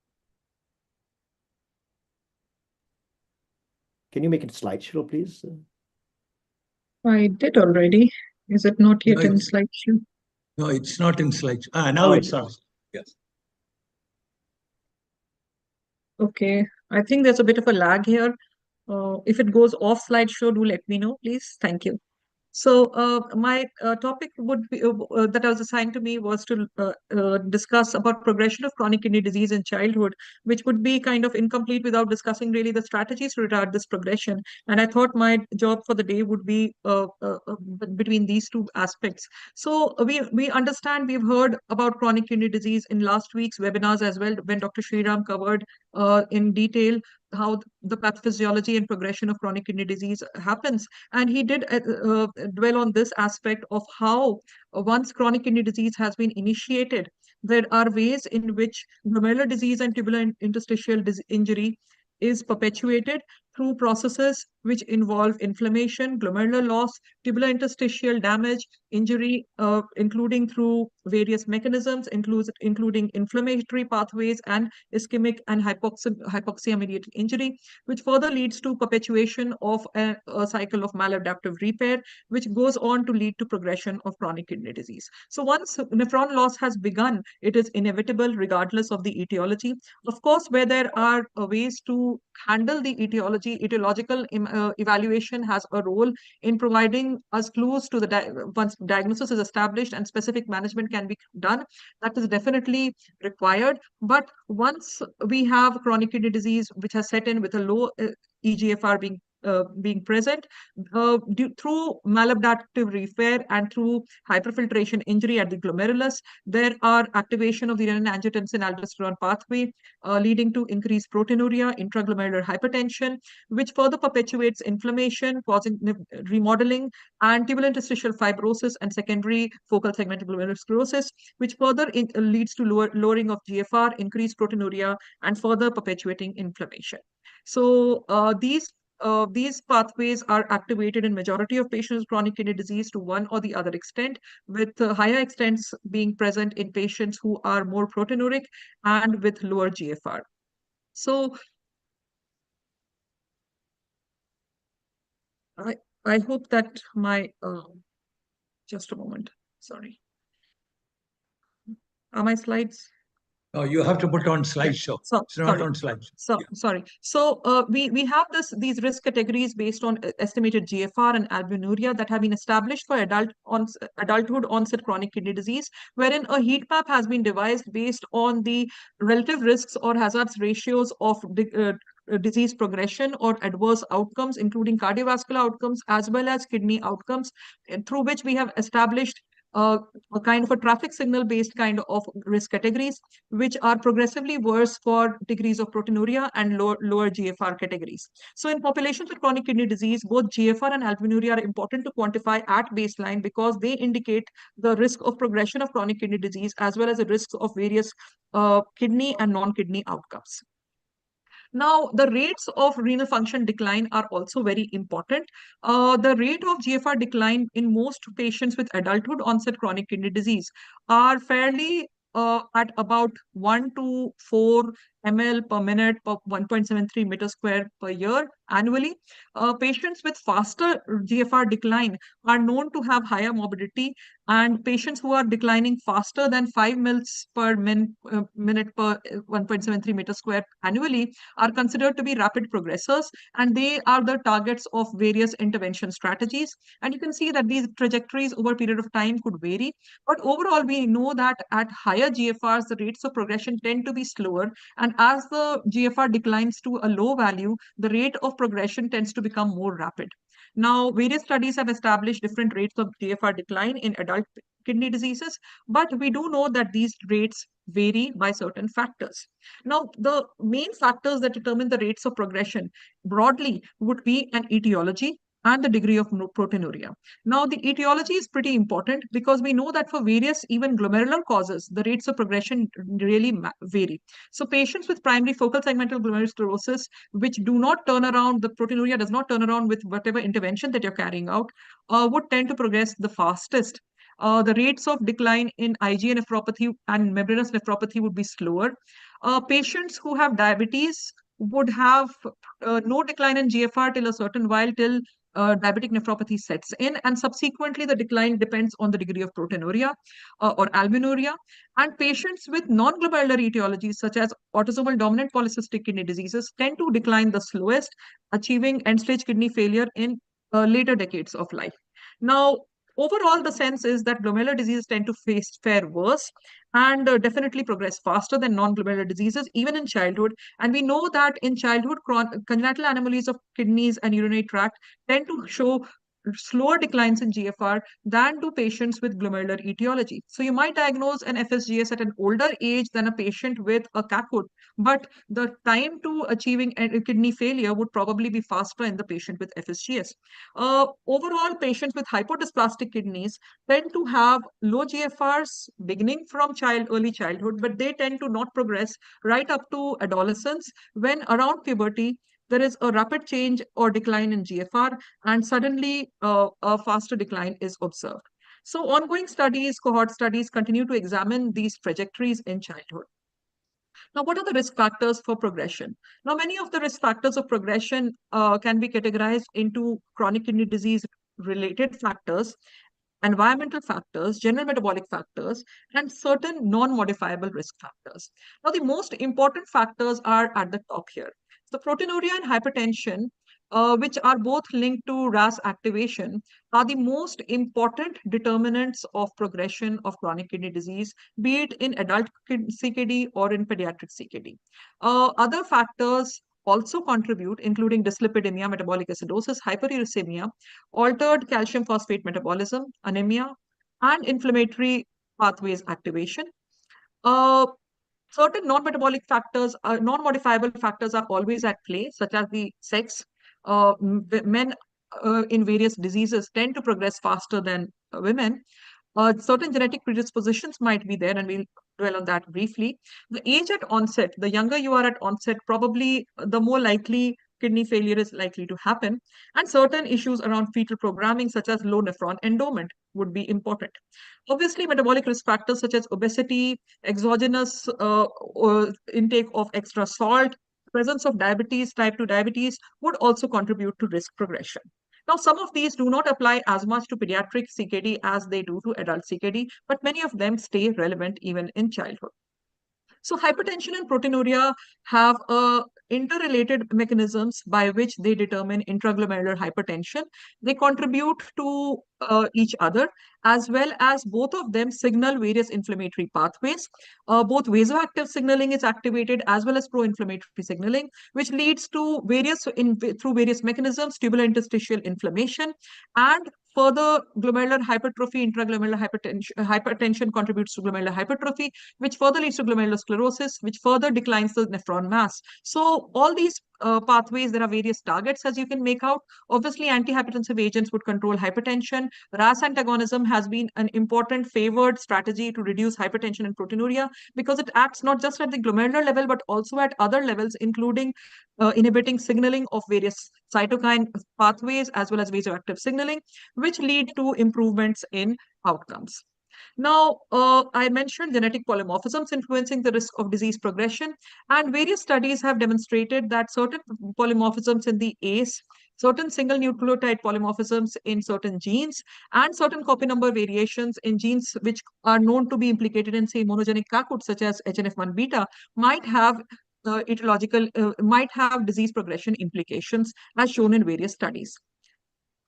Can you make it slideshow, please? I did already. Is it not yet No, in it's- slideshow? No, it's not in slideshow. Now it's on. Yes. Okay, I think there's a bit of a lag here. If it goes off slideshow, do let me know, please. Thank you. So my topic would be that was assigned to me was to discuss about progression of chronic kidney disease in childhood, which would be kind of incomplete without discussing really the strategies to retard this progression. And I thought my job for the day would be between these two aspects. So we understand, we've heard about chronic kidney disease in last week's webinars as well, when Dr. Sriram covered in detail how the pathophysiology and progression of chronic kidney disease happens. And he did dwell on this aspect of how once chronic kidney disease has been initiated, there are ways in which glomerular disease and tubular interstitial injury is perpetuated through processes which involve inflammation, glomerular loss, tubular interstitial damage, injury, including through various mechanisms, including inflammatory pathways and ischemic and hypoxia-mediated injury, which further leads to perpetuation of a cycle of maladaptive repair, which goes on to lead to progression of chronic kidney disease. So once nephron loss has begun, it is inevitable regardless of the etiology. Of course, where there are ways to handle the etiology, etiological evaluation has a role in providing us clues to the once diagnosis is established and specific management can be done. That is definitely required. But once we have chronic kidney disease, which has set in with a low EGFR being present, through maladaptive repair and through hyperfiltration injury at the glomerulus, there are activation of the renin-angiotensin-aldosterone pathway, leading to increased proteinuria, intraglomerular hypertension, which further perpetuates inflammation, causing remodeling, and tubular interstitial fibrosis and secondary focal segmental glomerular sclerosis, which further leads to lowering of GFR, increased proteinuria, and further perpetuating inflammation. So these pathways are activated in majority of patients with chronic kidney disease to one or the other extent, with higher extents being present in patients who are more proteinuric and with lower GFR. So I hope that my, just a moment, sorry. Are my slides? Oh, you have to put on slideshow. So, it's not on slideshow. Sorry. So we have these risk categories based on estimated GFR and albuminuria that have been established for adulthood onset chronic kidney disease, wherein a heat map has been devised based on the relative risks or hazards ratios of disease progression or adverse outcomes, including cardiovascular outcomes as well as kidney outcomes, through which we have established a kind of a traffic signal based kind of risk categories, which are progressively worse for degrees of proteinuria and lower GFR categories. So in populations with chronic kidney disease, both GFR and albuminuria are important to quantify at baseline because they indicate the risk of progression of chronic kidney disease as well as the risks of various kidney and non-kidney outcomes. Now, the rates of renal function decline are also very important. The rate of GFR decline in most patients with adulthood onset chronic kidney disease are fairly at about 1 to 4 ml per minute per 1.73 meter square per year annually. Patients with faster GFR decline are known to have higher morbidity, and patients who are declining faster than 5 mils per minute per 1.73 meter square annually are considered to be rapid progressors, and they are the targets of various intervention strategies. And you can see that these trajectories over a period of time could vary, but overall we know that at higher GFRs, the rates of progression tend to be slower, and as the GFR declines to a low value, the rate of progression tends to become more rapid. Now, various studies have established different rates of GFR decline in adult kidney diseases, but we do know that these rates vary by certain factors. Now, the main factors that determine the rates of progression broadly would be an etiology and the degree of proteinuria. Now, the etiology is pretty important because we know that for various even glomerular causes, the rates of progression really vary. So patients with primary focal segmental glomerular sclerosis, which do not turn around, the proteinuria does not turn around with whatever intervention that you're carrying out, would tend to progress the fastest. The rates of decline in IgA nephropathy and membranous nephropathy would be slower. Patients who have diabetes would have no decline in GFR till a certain while, till diabetic nephropathy sets in, and subsequently the decline depends on the degree of proteinuria or albuminuria. And patients with non-glomerular etiologies such as autosomal dominant polycystic kidney diseases tend to decline the slowest, achieving end-stage kidney failure in later decades of life. Now, overall, the sense is that glomerular diseases tend to fare worse and definitely progress faster than non-glomerular diseases, even in childhood. And we know that in childhood, congenital anomalies of kidneys and urinary tract tend to show slower declines in GFR than do patients with glomerular etiology. So you might diagnose an FSGS at an older age than a patient with a CAC, but the time to achieving a kidney failure would probably be faster in the patient with FSGS. Overall, patients with hypodysplastic kidneys tend to have low GFRs beginning from early childhood, but they tend to not progress right up to adolescence, when around puberty, there is a rapid change or decline in GFR, and suddenly a faster decline is observed. So ongoing studies, cohort studies, continue to examine these trajectories in childhood. Now, what are the risk factors for progression? Now, many of the risk factors of progression can be categorized into chronic kidney disease related factors, environmental factors, general metabolic factors, and certain non-modifiable risk factors. Now, the most important factors are at the top here. So proteinuria and hypertension, which are both linked to RAS activation, are the most important determinants of progression of chronic kidney disease, be it in adult CKD or in pediatric CKD. Other factors also contribute, including dyslipidemia, metabolic acidosis, hyperuricemia, altered calcium phosphate metabolism, anemia, and inflammatory pathways activation. Certain non-metabolic factors, non-modifiable factors are always at play, such as the sex. Men in various diseases tend to progress faster than women. Certain genetic predispositions might be there, and we'll dwell on that briefly. The age at onset, the younger you are at onset, probably the more likely kidney failure is likely to happen. And certain issues around fetal programming, such as low nephron endowment, would be important. Obviously, metabolic risk factors such as obesity, exogenous intake of extra salt, presence of diabetes, type 2 diabetes, would also contribute to risk progression. Now, some of these do not apply as much to pediatric CKD as they do to adult CKD, but many of them stay relevant even in childhood. So hypertension and proteinuria have interrelated mechanisms by which they determine intraglomerular hypertension. They contribute to each other, as well as both of them signal various inflammatory pathways. Both vasoactive signaling is activated as well as pro-inflammatory signaling, which leads to through various mechanisms, tubular interstitial inflammation, and further glomerular hypertrophy, intraglomerular hypertension contributes to glomerular hypertrophy, which further leads to glomerular sclerosis, which further declines the nephron mass. So all these pathways, there are various targets, as you can make out. Obviously, antihypertensive agents would control hypertension. RAS antagonism has been an important favored strategy to reduce hypertension and proteinuria, because it acts not just at the glomerular level, but also at other levels, including inhibiting signaling of various cytokine pathways, as well as vasoactive signaling, which lead to improvements in outcomes. Now, I mentioned genetic polymorphisms influencing the risk of disease progression, and various studies have demonstrated that certain polymorphisms in the ACE, certain single nucleotide polymorphisms in certain genes, and certain copy number variations in genes which are known to be implicated in, say, monogenic CAC, such as HNF1 beta, might have might have disease progression implications, as shown in various studies.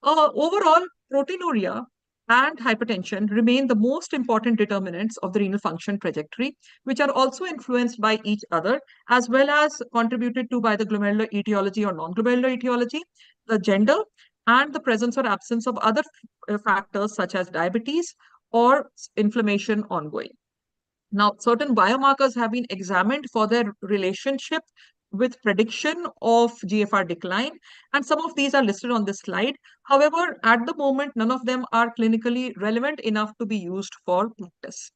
Overall, proteinuria and hypertension remain the most important determinants of the renal function trajectory, which are also influenced by each other, as well as contributed to by the glomerular etiology or non-glomerular etiology, the gender, and the presence or absence of other factors such as diabetes or inflammation ongoing. Now, certain biomarkers have been examined for their relationship with prediction of GFR decline, and some of these are listed on this slide. However, at the moment, none of them are clinically relevant enough to be used for practice.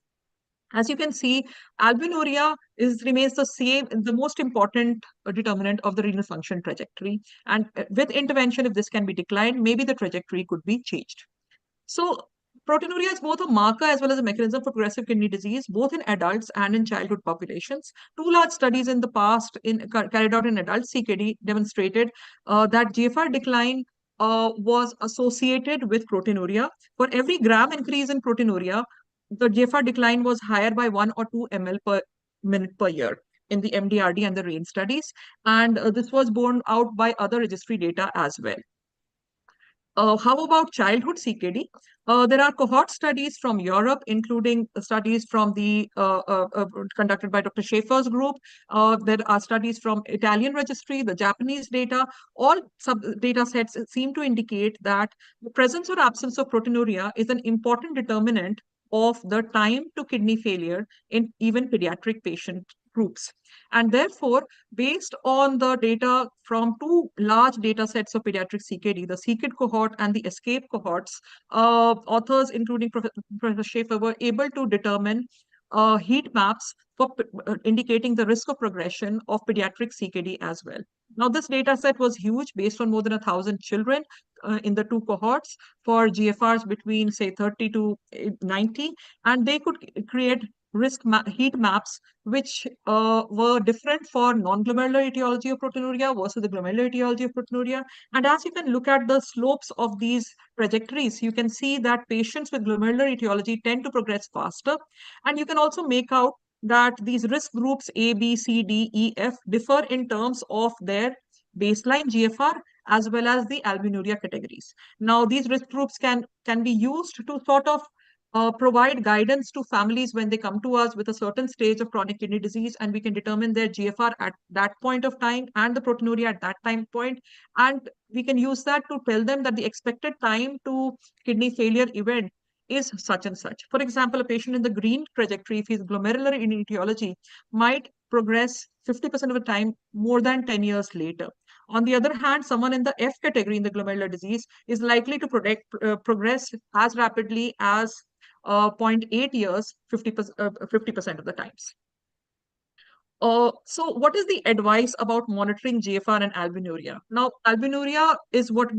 As you can see, albuminuria remains the most important determinant of the renal function trajectory, and with intervention, if this can be declined, maybe the trajectory could be changed. So Proteinuria is both a marker as well as a mechanism for progressive kidney disease, both in adults and in childhood populations. Two large studies in the past carried out in adult CKD demonstrated that GFR decline was associated with proteinuria. For every gram increase in proteinuria, the GFR decline was higher by 1 or 2 ml per minute per year in the MDRD and the RAIN studies. And this was borne out by other registry data as well. How about childhood CKD? There are cohort studies from Europe, including studies from the conducted by Dr. Schaefer's group. There are studies from Italian registry, the Japanese data. All sub data sets seem to indicate that the presence or absence of proteinuria is an important determinant of the time to kidney failure in even pediatric patient groups. And therefore, based on the data from two large data sets of pediatric CKD, the CKID cohort and the ESCAPE cohorts, authors, including Professor Schaefer, were able to determine heat maps for indicating the risk of progression of pediatric CKD as well. Now, this data set was huge, based on more than 1,000 children in the two cohorts for GFRs between, say, 30 to 90, and they could create heat maps which were different for non-glomerular etiology of proteinuria versus the glomerular etiology of proteinuria. And as you can look at the slopes of these trajectories, you can see that patients with glomerular etiology tend to progress faster. And you can also make out that these risk groups A, B, C, D, E, F differ in terms of their baseline GFR as well as the albuminuria categories. Now, these risk groups can be used to sort of provide guidance to families when they come to us with a certain stage of chronic kidney disease, and we can determine their GFR at that point of time and the proteinuria at that time point. And we can use that to tell them that the expected time to kidney failure event is such and such. For example, a patient in the green trajectory, if he's glomerular in etiology, might progress 50% of the time more than 10 years later. On the other hand, someone in the F category in the glomerular disease is likely to progress as rapidly as 0.8 years, 50% of the times. So what is the advice about monitoring GFR and albuminuria? Now, albuminuria is what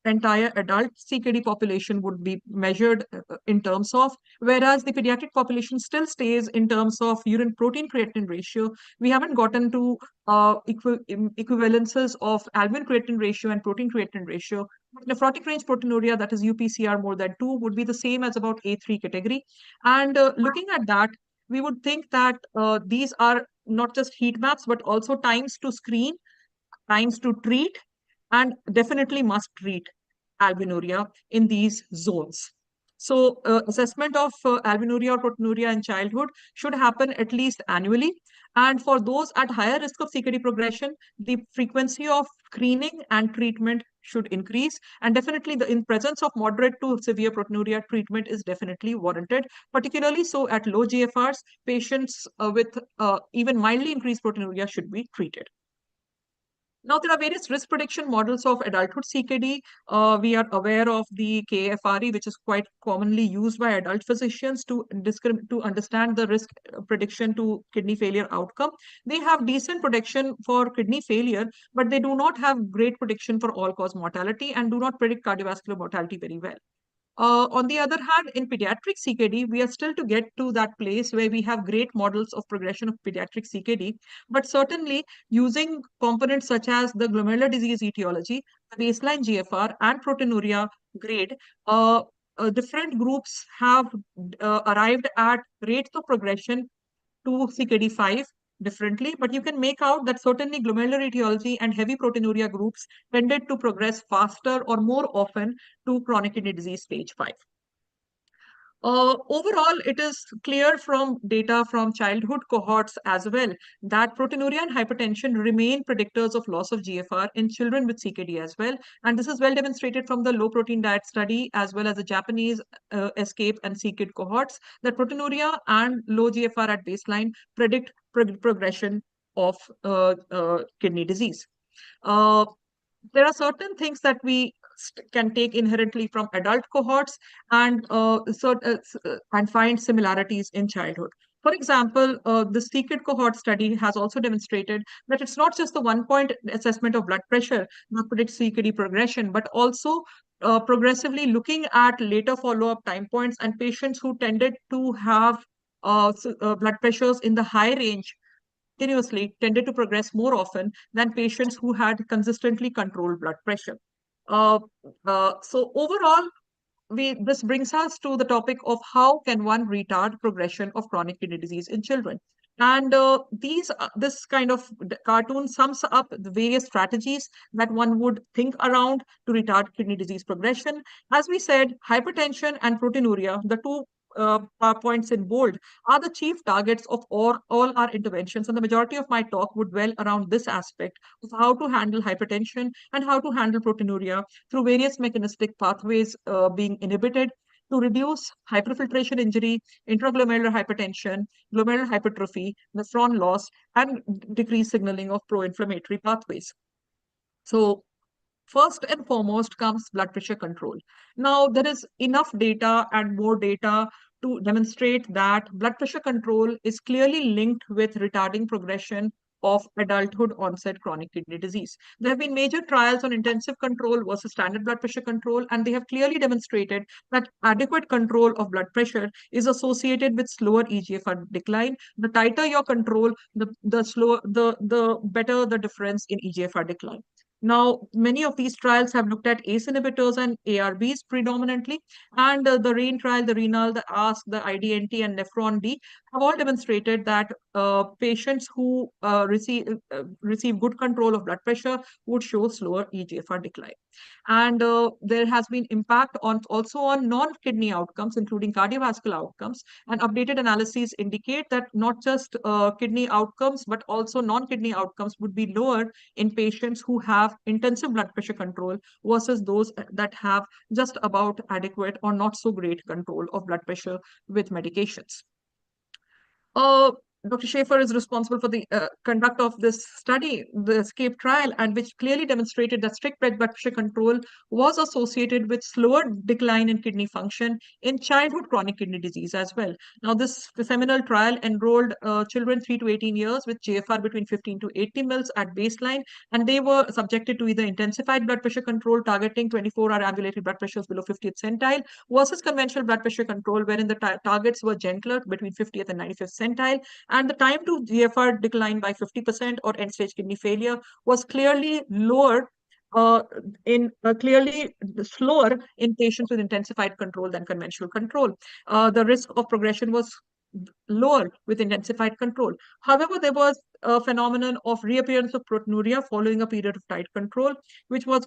entire adult CKD population would be measured in terms of, whereas the pediatric population still stays in terms of urine protein creatinine ratio. We haven't gotten to equivalences of albumin creatinine ratio and protein creatinine ratio. Nephrotic range proteinuria, that is UPCR more than 2, would be the same as about A3 category. And looking at that, we would think that these are not just heat maps, but also times to screen, times to treat, and definitely must treat albuminuria in these zones. So assessment of albuminuria or proteinuria in childhood should happen at least annually. And for those at higher risk of CKD progression, the frequency of screening and treatment should increase. And definitely in presence of moderate to severe proteinuria, treatment is definitely warranted, particularly so at low GFRs, patients with even mildly increased proteinuria should be treated. Now, there are various risk prediction models of adulthood CKD. We are aware of the KFRE, which is quite commonly used by adult physicians to understand the risk prediction to kidney failure outcome. They have decent prediction for kidney failure, but they do not have great prediction for all-cause mortality and do not predict cardiovascular mortality very well. On the other hand, in pediatric CKD, we are still to get to that place where we have great models of progression of pediatric CKD, but certainly using components such as the glomerular disease etiology, the baseline GFR, and proteinuria grade, different groups have arrived at rates of progression to CKD5 differently, but you can make out that certainly glomerular etiology and heavy proteinuria groups tended to progress faster or more often to chronic kidney disease stage 5. Overall, it is clear from data from childhood cohorts as well that proteinuria and hypertension remain predictors of loss of GFR in children with CKD as well. And this is well demonstrated from the low protein diet study as well as the Japanese ESCAPE and CKID cohorts, that proteinuria and low GFR at baseline predict progression of kidney disease. There are certain things that we can take inherently from adult cohorts and find similarities in childhood. For example, the CKID cohort study has also demonstrated that it's not just the one-point assessment of blood pressure that predicts CKD progression, but also progressively looking at later follow-up time points, and patients who tended to have blood pressures in the high range continuously tended to progress more often than patients who had consistently controlled blood pressure. So overall, this brings us to the topic of how can one retard progression of chronic kidney disease in children. And this kind of cartoon sums up the various strategies that one would think around to retard kidney disease progression. As we said, hypertension and proteinuria, the two points in bold, are the chief targets of all our interventions. And the majority of my talk would dwell around this aspect of how to handle hypertension and how to handle proteinuria through various mechanistic pathways being inhibited to reduce hyperfiltration injury, intraglomerular hypertension, glomerular hypertrophy, nephron loss, and decreased signaling of pro-inflammatory pathways. So first and foremost comes blood pressure control. Now, there is enough data and more data to demonstrate that blood pressure control is clearly linked with retarding progression of adulthood onset chronic kidney disease. There have been major trials on intensive control versus standard blood pressure control, and they have clearly demonstrated that adequate control of blood pressure is associated with slower EGFR decline. The tighter your control, the better the difference in EGFR decline. Now, many of these trials have looked at ACE inhibitors and ARBs predominantly, and the RAIN trial, the renal, the ASK, the IDNT, and Nephron D have all demonstrated that patients who receive good control of blood pressure would show slower EGFR decline. And there has been impact also on non-kidney outcomes, including cardiovascular outcomes, and updated analyses indicate that not just kidney outcomes, but also non-kidney outcomes would be lower in patients who have intensive blood pressure control versus those that have just about adequate or not so great control of blood pressure with medications. Dr. Schaefer is responsible for the conduct of this study, the ESCAPE trial, and which clearly demonstrated that strict blood pressure control was associated with slower decline in kidney function in childhood chronic kidney disease as well. Now, this seminal trial enrolled children 3 to 18 years with GFR between 15 to 80 mils at baseline, and they were subjected to either intensified blood pressure control targeting 24-hour ambulatory blood pressures below 50th centile versus conventional blood pressure control, wherein the targets were gentler between 50th and 95th centile. And the time to GFR decline by 50% or end-stage kidney failure was clearly lower, clearly slower in patients with intensified control than conventional control. The risk of progression was lower with intensified control. However, there was a phenomenon of reappearance of proteinuria following a period of tight control, which was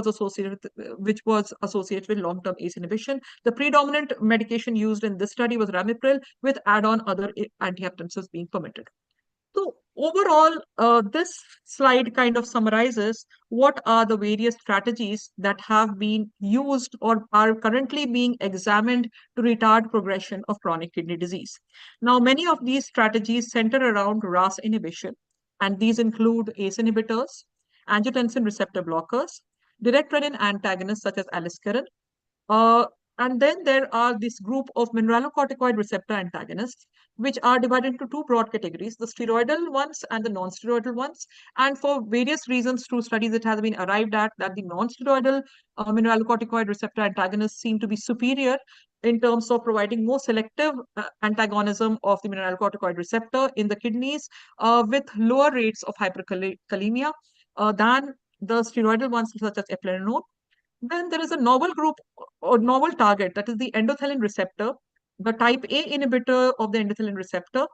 associated with long-term ACE inhibition. The predominant medication used in this study was ramipril, with add-on other antihypertensives being permitted. So overall, this slide kind of summarizes what are the various strategies that have been used or are currently being examined to retard progression of chronic kidney disease. Now, many of these strategies center around RAS inhibition, and these include ACE inhibitors, angiotensin receptor blockers, direct renin antagonists such as aliskiren, and then there are this group of mineralocorticoid receptor antagonists, which are divided into two broad categories, the steroidal ones and the non-steroidal ones. And for various reasons, through studies, it has been arrived at that the non-steroidal mineralocorticoid receptor antagonists seem to be superior in terms of providing more selective antagonism of the mineralocorticoid receptor in the kidneys with lower rates of hyperkalemia than the steroidal ones such as eplerenone. Then there is a novel group or novel target, that is the endothelin receptor, the type A inhibitor of the endothelin receptor.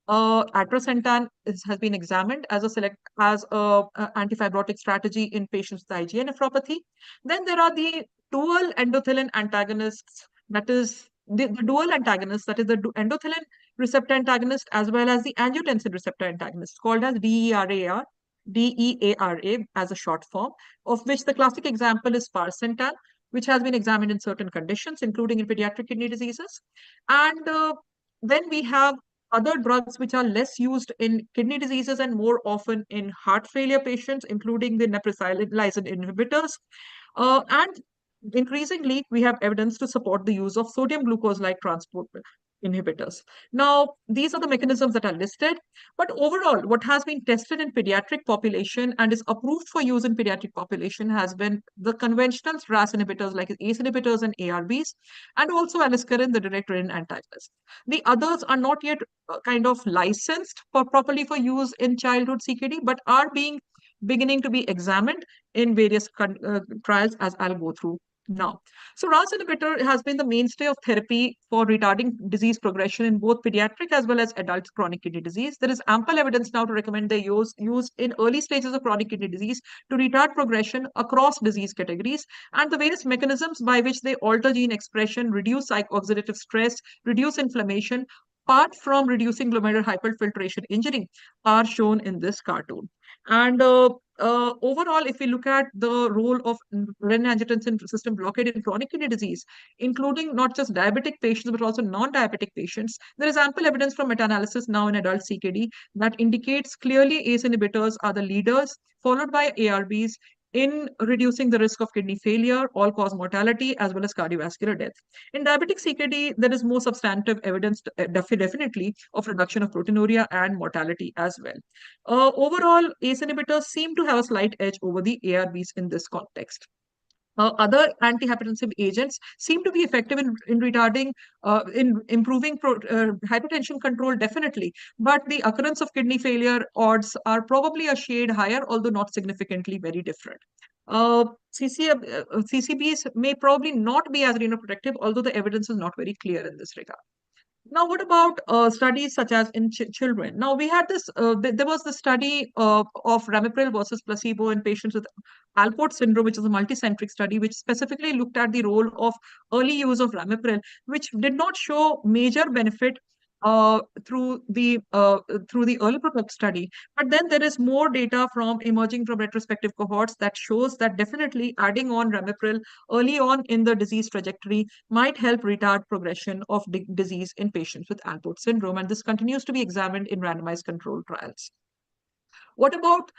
Atrasentan has been examined as a antifibrotic strategy in patients with IgA nephropathy. Then there are the dual endothelin antagonists, that is the dual antagonists, that is the endothelin receptor antagonist as well as the angiotensin receptor antagonist, called as DEARA as a short form, of which the classic example is sparsentan, which has been examined in certain conditions, including in pediatric kidney diseases. And then we have other drugs which are less used in kidney diseases and more often in heart failure patients, including the neprilysin inhibitors. And increasingly, we have evidence to support the use of sodium glucose-like transport inhibitors. Now, these are the mechanisms that are listed, but overall, what has been tested in pediatric population and is approved for use in pediatric population has been the conventional RAS inhibitors like ACE inhibitors and ARBs, and also aliskiren, the direct renin antagonist. The others are not yet kind of licensed properly for use in childhood CKD, but are beginning to be examined in various trials, as I'll go through now. So RAS inhibitor has been the mainstay of therapy for retarding disease progression in both pediatric as well as adult chronic kidney disease. There is ample evidence now to recommend their use in early stages of chronic kidney disease to retard progression across disease categories, and the various mechanisms by which they alter gene expression, reduce oxidative stress, reduce inflammation, apart from reducing glomerular hyperfiltration injury, are shown in this cartoon. And overall, if we look at the role of renin-angiotensin system blockade in chronic kidney disease, including not just diabetic patients, but also non-diabetic patients, there is ample evidence from meta-analysis now in adult CKD that indicates clearly ACE inhibitors are the leaders, followed by ARBs, in reducing the risk of kidney failure, all-cause mortality, as well as cardiovascular death. In diabetic CKD, there is more substantive evidence, definitely, of reduction of proteinuria and mortality as well. Overall, ACE inhibitors seem to have a slight edge over the ARBs in this context. Other antihypertensive agents seem to be effective in retarding, in improving hypertension control, definitely, but the occurrence of kidney failure odds are probably a shade higher, although not significantly very different. CCBs may probably not be as renoprotective, although the evidence is not very clear in this regard. Now, what about studies such as in children? Now, we had this, there was the study of ramipril versus placebo in patients with Alport syndrome, which is a multicentric study, which specifically looked at the role of early use of ramipril, which did not show major benefit through the early protect study. But then there is more data emerging from retrospective cohorts that shows that definitely adding on ramipril early on in the disease trajectory might help retard progression of disease in patients with Alport syndrome. And this continues to be examined in randomized controlled trials. What about,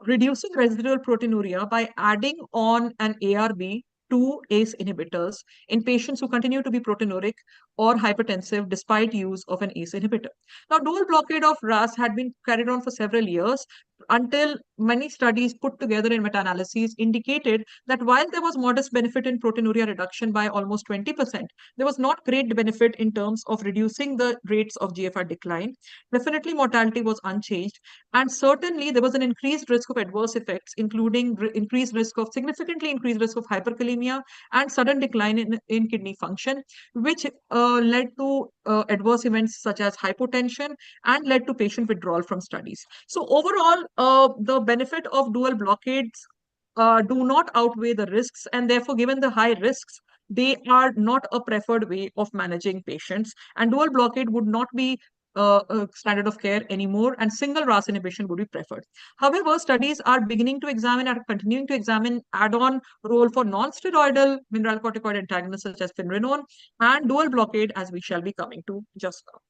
reducing residual proteinuria by adding on an ARB to ACE inhibitors in patients who continue to be proteinuric or hypertensive despite use of an ACE inhibitor? Now, dual blockade of RAS had been carried on for several years until many studies put together in meta-analyses indicated that while there was modest benefit in proteinuria reduction by almost 20%, there was not great benefit in terms of reducing the rates of GFR decline. Definitely mortality was unchanged, and certainly there was an increased risk of adverse effects, including significantly increased risk of hyperkalemia and sudden decline in kidney function, which led to adverse events such as hypotension and led to patient withdrawal from studies. So overall, the benefit of dual blockades do not outweigh the risks, and therefore, given the high risks, they are not a preferred way of managing patients, and dual blockade would not be standard of care anymore, and single RAS inhibition would be preferred. However, studies are beginning to examine, are continuing to examine add-on role for non-steroidal mineralocorticoid antagonists such as finerenone and dual blockade, as we shall be coming to just now.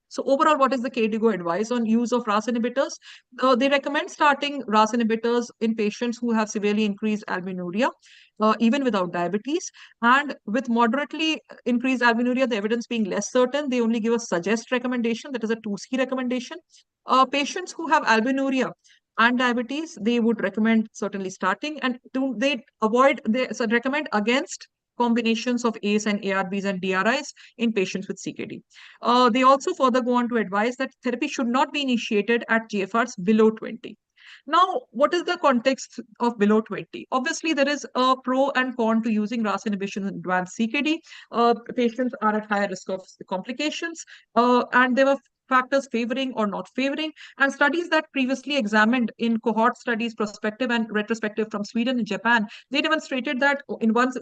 So overall, what is the KDIGO advice on use of RAS inhibitors? They recommend starting RAS inhibitors in patients who have severely increased albuminuria, even without diabetes. And with moderately increased albuminuria, the evidence being less certain, they only give a suggest recommendation, that is a 2C recommendation. Patients who have albuminuria and diabetes, they would recommend certainly starting, and they recommend against combinations of ACE and ARBs and DRIs in patients with CKD. They also further go on to advise that therapy should not be initiated at GFRs below 20. Now, what is the context of below 20? Obviously, there is a pro and con to using RAS inhibition in advanced CKD. Patients are at higher risk of complications, and there were factors favoring or not favoring, and studies that previously examined in cohort studies, prospective and retrospective from Sweden and Japan, they demonstrated that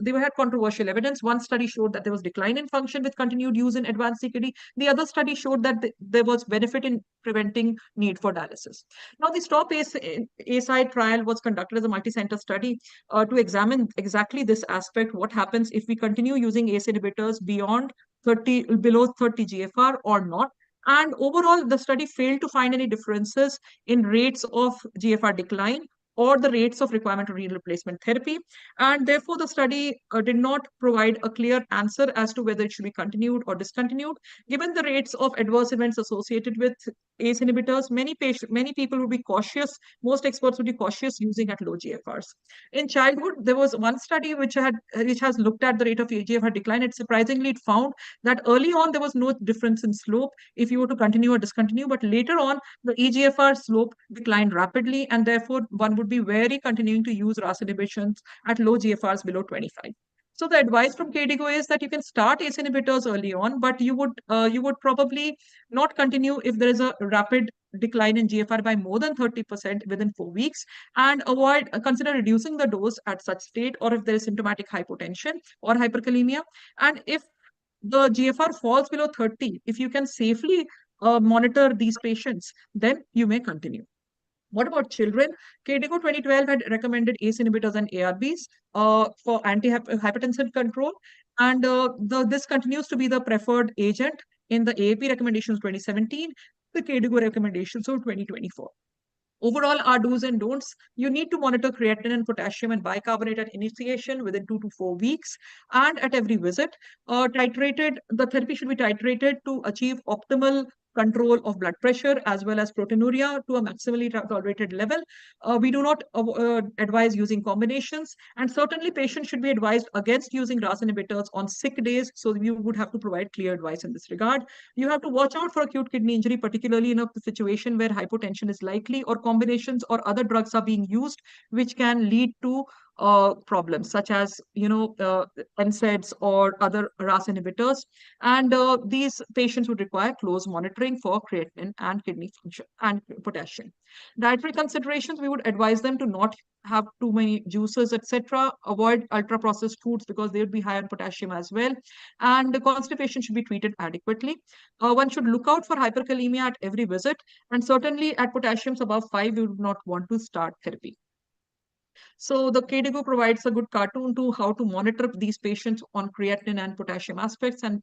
they had controversial evidence. One study showed that there was decline in function with continued use in advanced CKD. The other study showed that there was benefit in preventing need for dialysis. Now, the STOP ACI trial was conducted as a multi-center study to examine exactly this aspect: what happens if we continue using ACE inhibitors below 30 GFR or not. And overall, the study failed to find any differences in rates of GFR decline or the rates of requirement of renal replacement therapy. And therefore, the study did not provide a clear answer as to whether it should be continued or discontinued. Given the rates of adverse events associated with ACE inhibitors, many people would be cautious. Most experts would be cautious using at low GFRs. In childhood, there was one study which has looked at the rate of GFR decline. It surprisingly it found that early on there was no difference in slope if you were to continue or discontinue, but later on the eGFR slope declined rapidly, and therefore one would be wary continuing to use RAS inhibitions at low GFRs below 25. So the advice from KDIGO is that you can start ACE inhibitors early on, but you would probably not continue if there is a rapid decline in GFR by more than 30% within 4 weeks, and consider reducing the dose at such state, or if there is symptomatic hypotension or hyperkalemia. And if the GFR falls below 30, if you can safely monitor these patients, then you may continue. What about children? KDIGO 2012 had recommended ACE inhibitors and ARBs for anti-hypertensive control, and this continues to be the preferred agent in the AAP recommendations 2017, the KDIGO recommendations of 2024. Overall, our do's and don'ts: you need to monitor creatinine and potassium and bicarbonate at initiation within 2 to 4 weeks and at every visit. The therapy should be titrated to achieve optimal control of blood pressure as well as proteinuria to a maximally tolerated level. We do not advise using combinations, and certainly patients should be advised against using RAS inhibitors on sick days, so you would have to provide clear advice in this regard. You have to watch out for acute kidney injury, particularly in a situation where hypotension is likely or combinations or other drugs are being used, which can lead to problems such as NSAIDs or other RAS inhibitors, and these patients would require close monitoring for creatinine and kidney function and potassium. Dietary considerations: we would advise them to not have too many juices, etc. Avoid ultra processed foods because they would be high on potassium as well, and the constipation should be treated adequately. One should look out for hyperkalemia at every visit, and certainly at potassiums above 5 you would not want to start therapy. So the KDIGO provides a good cartoon to how to monitor these patients on creatinine and potassium aspects, and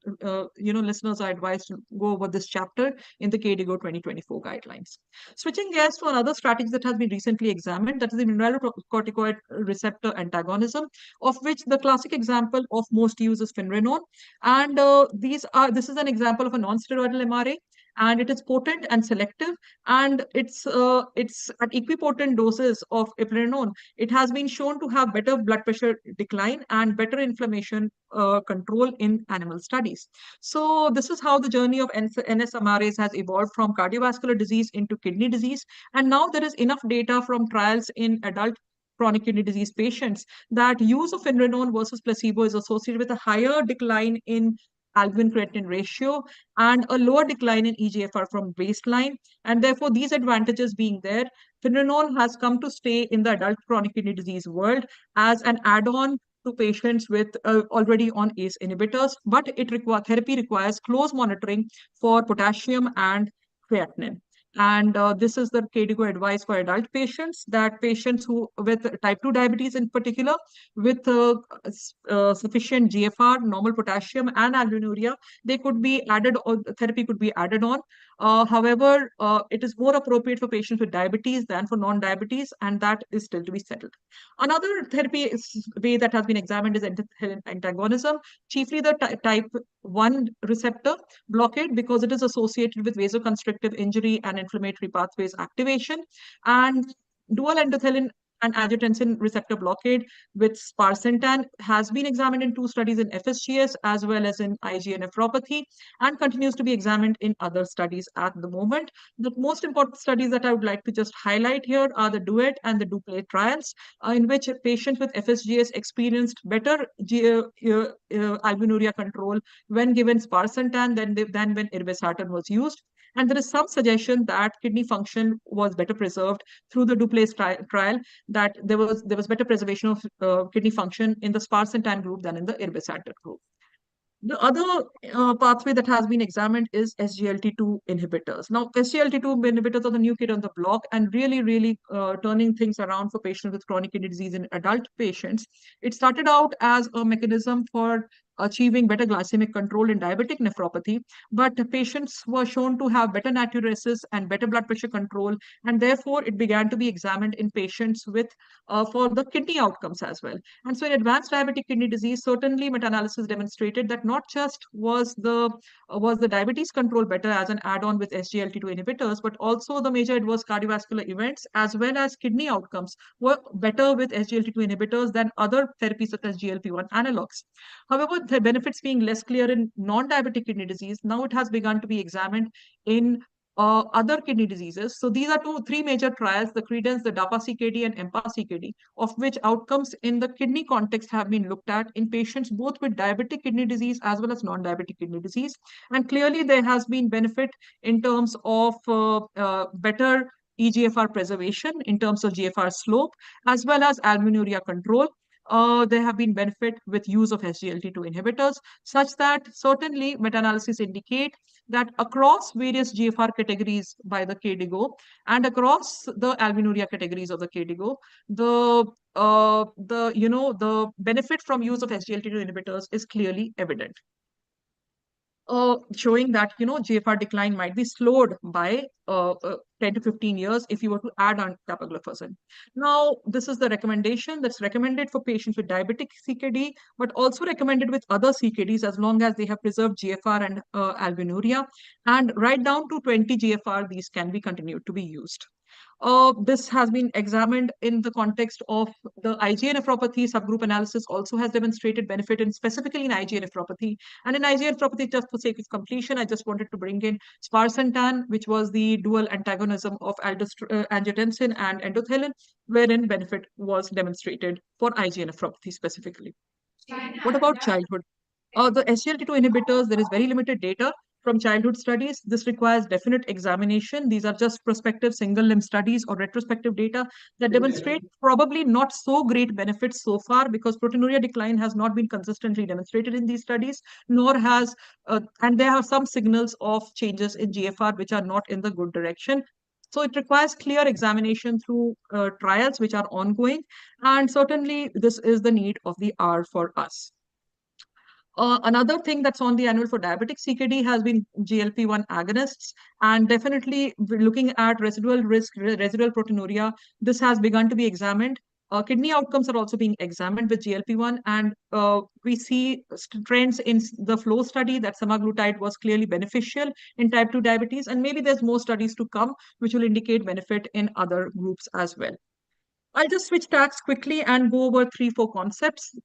listeners are advised to go over this chapter in the KDIGO 2024 guidelines. Switching gears to another strategy that has been recently examined, that is the mineralocorticoid receptor antagonism, of which the classic example of most use is finerenone, and this is an example of a non-steroidal MRA. And it is potent and selective, and it's at equipotent doses of eplerenone. It has been shown to have better blood pressure decline and better inflammation control in animal studies. So this is how the journey of NSMRAs has evolved from cardiovascular disease into kidney disease, and now there is enough data from trials in adult chronic kidney disease patients that use of finerenone versus placebo is associated with a higher decline in albumin-creatinine ratio and a lower decline in eGFR from baseline. And therefore, these advantages being there, finerenone has come to stay in the adult chronic kidney disease world as an add-on to patients with already on ACE inhibitors, but therapy requires close monitoring for potassium and creatinine. And this is the KDIGO advice for adult patients, that patients who with type 2 diabetes in particular, with sufficient GFR, normal potassium and albuminuria, they could be added, or therapy could be added on. However, it is more appropriate for patients with diabetes than for non-diabetes, and that is still to be settled. Another therapy way that has been examined is antagonism, chiefly the type 1 receptor blockade, because it is associated with vasoconstrictive injury and inflammatory pathways activation, and dual endothelin and angiotensin receptor blockade with sparsentan has been examined in 2 studies in FSGS as well as in IgA nephropathy, and continues to be examined in other studies at the moment. The most important studies that I would like to just highlight here are the DUET and the DUPLAY trials, in which patients with FSGS experienced better albuminuria control when given sparsentan than when irbesartan was used. And there is some suggestion that kidney function was better preserved through the DUPLAY trial, that there was better preservation of kidney function in the sparsentan group than in the irbesartan group. The other pathway that has been examined is SGLT2 inhibitors. Now, SGLT2 inhibitors are the new kid on the block and really turning things around for patients with chronic kidney disease in adult patients. It started out as a mechanism for achieving better glycemic control in diabetic nephropathy, but the patients were shown to have better natriuresis and better blood pressure control, and therefore it began to be examined in patients with for the kidney outcomes as well. And so in advanced diabetic kidney disease, certainly meta-analysis demonstrated that not just was the diabetes control better as an add-on with SGLT2 inhibitors, but also the major adverse cardiovascular events as well as kidney outcomes were better with SGLT2 inhibitors than other therapies such as GLP-1 analogs. However, the benefits being less clear in non-diabetic kidney disease, now it has begun to be examined in other kidney diseases. So these are three major trials, the Credence, the DAPA-CKD and EMPA-CKD, of which outcomes in the kidney context have been looked at in patients both with diabetic kidney disease as well as non-diabetic kidney disease. And clearly there has been benefit in terms of better eGFR preservation, in terms of GFR slope, as well as albuminuria control. There have been benefit with use of SGLT2 inhibitors, such that certainly meta-analysis indicate that across various GFR categories by the KDIGO and across the albuminuria categories of the KDIGO, the benefit from use of SGLT2 inhibitors is clearly evident. Showing that GFR decline might be slowed by 10 to 15 years if you were to add on dapagliflozin. Now, this is the recommendation that's recommended for patients with diabetic CKD, but also recommended with other CKDs as long as they have preserved GFR and albuminuria. And right down to 20 GFR, these can be continued to be used. This has been examined in the context of the IgA nephropathy subgroup analysis, also has demonstrated benefit in specifically in IgA nephropathy. And in IgA nephropathy, just for sake of completion, I just wanted to bring in sparsentan, which was the dual antagonism of angiotensin and endothelin, wherein benefit was demonstrated for IgA nephropathy specifically. What about childhood? The SGLT2 inhibitors, there is very limited data from childhood studies. This requires definite examination. These are just prospective single limb studies or retrospective data that demonstrate probably not so great benefits so far, because proteinuria decline has not been consistently demonstrated in these studies, nor has, and there are some signals of changes in GFR which are not in the good direction. So it requires clear examination through trials which are ongoing. And certainly this is the need of the hour for us. Another thing that's on the annual for diabetic CKD has been GLP-1 agonists, and definitely looking at residual risk, residual proteinuria, this has begun to be examined. Kidney outcomes are also being examined with GLP-1, and we see trends in the FLOW study that semaglutide was clearly beneficial in type 2 diabetes, and maybe there's more studies to come which will indicate benefit in other groups as well. I'll just switch tracks quickly and go over 3-4 concepts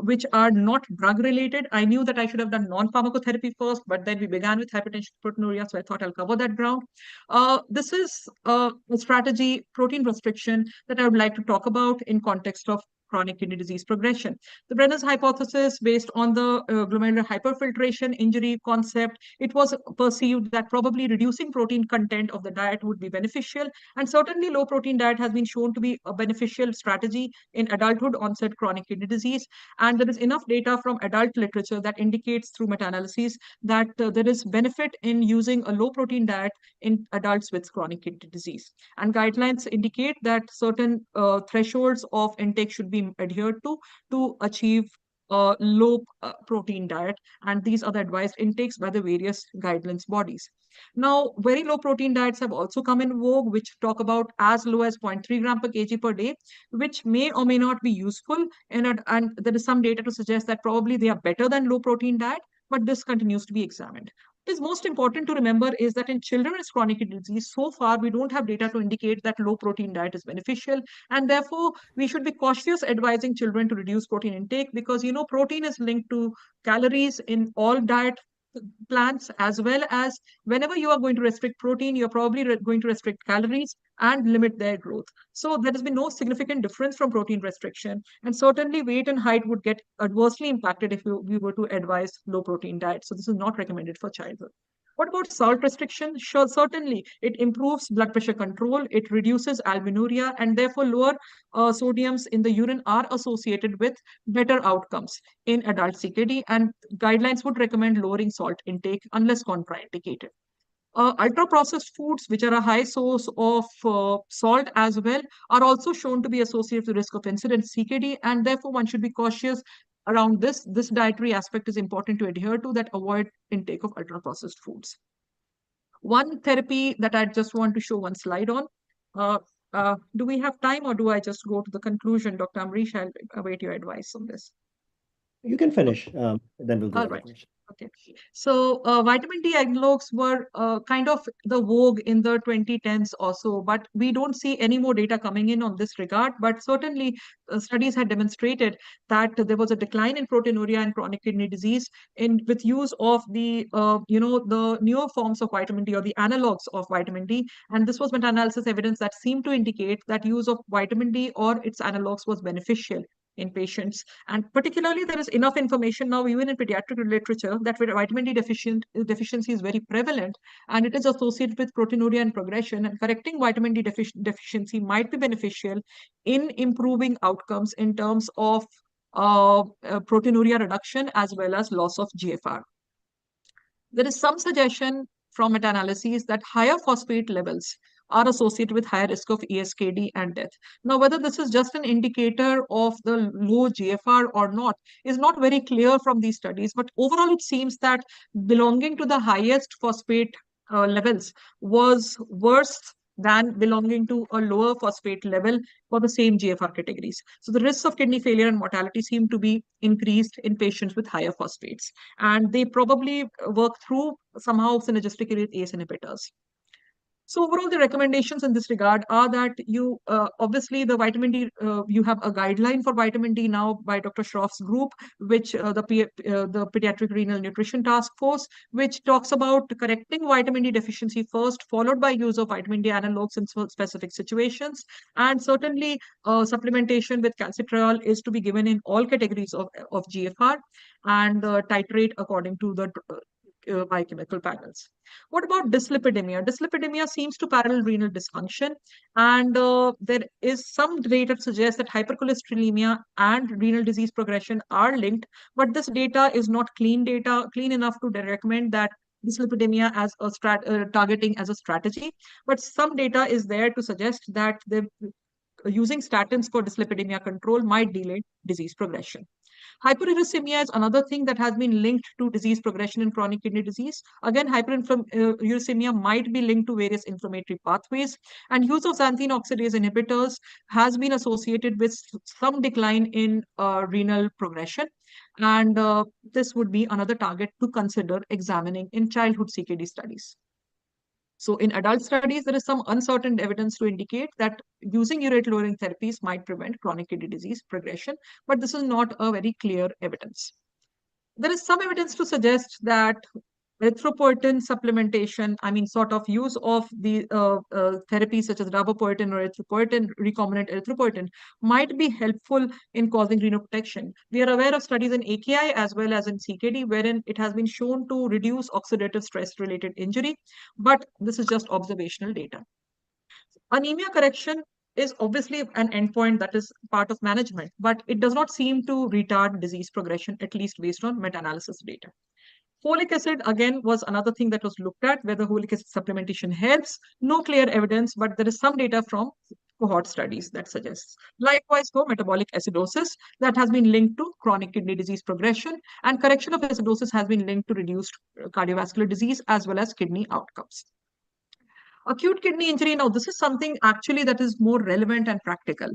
which are not drug related. I knew that I should have done non-pharmacotherapy first, but then we began with hypertension, proteinuria, so I thought I'll cover that ground. This is a strategy, protein restriction, that I would like to talk about in context of chronic kidney disease progression. The Brenner's hypothesis, based on the glomerular hyperfiltration injury concept, it was perceived that probably reducing protein content of the diet would be beneficial, and certainly low protein diet has been shown to be a beneficial strategy in adulthood onset chronic kidney disease. And there is enough data from adult literature that indicates through meta-analyses that there is benefit in using a low protein diet in adults with chronic kidney disease. And guidelines indicate that certain thresholds of intake should be adhered to achieve a low protein diet, and these are the advised intakes by the various guidelines bodies. Now, very low protein diets have also come in vogue, which talk about as low as 0.3 gram per kg per day, which may or may not be useful, and there is some data to suggest that probably they are better than low protein diet, but this continues to be examined. What is most important to remember is that in children with chronic kidney disease, so far we don't have data to indicate that low protein diet is beneficial, and therefore we should be cautious advising children to reduce protein intake, because protein is linked to calories in all diet plans, as well as whenever you are going to restrict protein, you're probably going to restrict calories and limit their growth. So there has been no significant difference from protein restriction, and certainly weight and height would get adversely impacted if we were to advise low protein diet. So this is not recommended for childhood. What about salt restriction? Sure, certainly it improves blood pressure control, it reduces albuminuria, and therefore lower sodiums in the urine are associated with better outcomes in adult CKD, and guidelines would recommend lowering salt intake unless contraindicated. Ultra-processed foods, which are a high source of salt as well, are also shown to be associated with the risk of incident CKD, and therefore one should be cautious around this dietary aspect is important to adhere to, that avoid intake of ultra-processed foods. One therapy that I just want to show one slide on. Do we have time, or do I just go to the conclusion? Dr. Amrish, I'll await your advice on this. You can finish, then we'll do All other right. questions. Okay. So vitamin D analogs were kind of the vogue in the 2010s or so, but we don't see any more data coming in on this regard. But certainly studies had demonstrated that there was a decline in proteinuria and chronic kidney disease with use of the the newer forms of vitamin D, or the analogs of vitamin D. And this was meta-analysis evidence that seemed to indicate that use of vitamin D or its analogs was beneficial in patients. And particularly, there is enough information now, even in pediatric literature, that vitamin D deficiency is very prevalent, and it is associated with proteinuria and progression. And correcting vitamin D deficiency might be beneficial in improving outcomes in terms of proteinuria reduction as well as loss of GFR. There is some suggestion from meta-analyses that higher phosphate levels are associated with higher risk of ESKD and death. Now, whether this is just an indicator of the low GFR or not is not very clear from these studies, but overall it seems that belonging to the highest phosphate levels was worse than belonging to a lower phosphate level for the same GFR categories. So the risks of kidney failure and mortality seem to be increased in patients with higher phosphates, and they probably work through somehow synergistically with ACE inhibitors. So overall, the recommendations in this regard are that you, obviously the vitamin D, you have a guideline for vitamin D now by Dr. Schroff's group, which the Pediatric Renal Nutrition Task Force, which talks about correcting vitamin D deficiency first, followed by use of vitamin D analogs in specific situations. And certainly supplementation with calcitriol is to be given in all categories of GFR, and titrate according to the biochemical panels. What about dyslipidemia? Dyslipidemia seems to parallel renal dysfunction, and there is some data that suggests that hypercholesterolemia and renal disease progression are linked, but this data is not clean enough to recommend that dyslipidemia as a targeting as a strategy. But some data is there to suggest that using statins for dyslipidemia control might delay disease progression. Hyperuricemia is another thing that has been linked to disease progression in chronic kidney disease. Again, hyperuricemia might be linked to various inflammatory pathways, and use of xanthine oxidase inhibitors has been associated with some decline in renal progression. And this would be another target to consider examining in childhood CKD studies. So in adult studies, there is some uncertain evidence to indicate that using urate-lowering therapies might prevent chronic kidney disease progression, but this is not a very clear evidence. There is some evidence to suggest that erythropoietin supplementation, sort of use of the therapies such as ribopoietin or erythropoietin, recombinant erythropoietin, might be helpful in causing renoprotection. We are aware of studies in AKI as well as in CKD, wherein it has been shown to reduce oxidative stress-related injury, but this is just observational data. Anemia correction is obviously an endpoint that is part of management, but it does not seem to retard disease progression, at least based on meta-analysis data. Folic acid, again, was another thing that was looked at, whether folic acid supplementation helps. No clear evidence, but there is some data from cohort studies that suggests. Likewise, for metabolic acidosis, that has been linked to chronic kidney disease progression, and correction of acidosis has been linked to reduced cardiovascular disease as well as kidney outcomes. Acute kidney injury, now this is something actually that is more relevant and practical.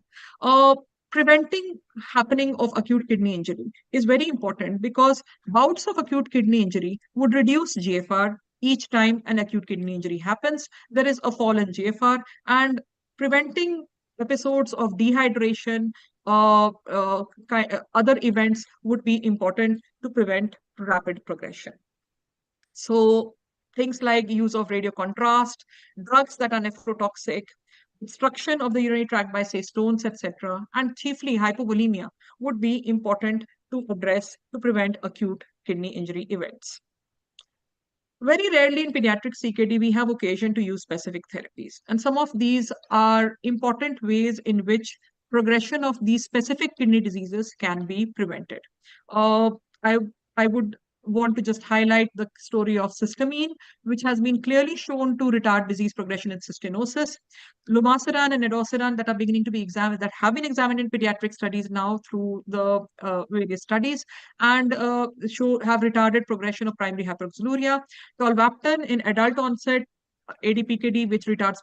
Preventing happening of acute kidney injury is very important, because bouts of acute kidney injury would reduce GFR each time an acute kidney injury happens. There is a fall in GFR, and preventing episodes of dehydration, other events would be important to prevent rapid progression. So things like use of radio contrast, drugs that are nephrotoxic, obstruction of the urinary tract by, say, stones, etc., and chiefly hypovolemia would be important to address to prevent acute kidney injury events. Very rarely in pediatric CKD, we have occasion to use specific therapies. And some of these are important ways in which progression of these specific kidney diseases can be prevented. I would want to just highlight the story of cysteamine, which has been clearly shown to retard disease progression in cystinosis. Lumasiran and Endorsed that are beginning to be examined, that have been examined in pediatric studies now through the various studies, and have retarded progression of primary hyperoxaluria. Tolvaptan in adult onset ADPKD, which retards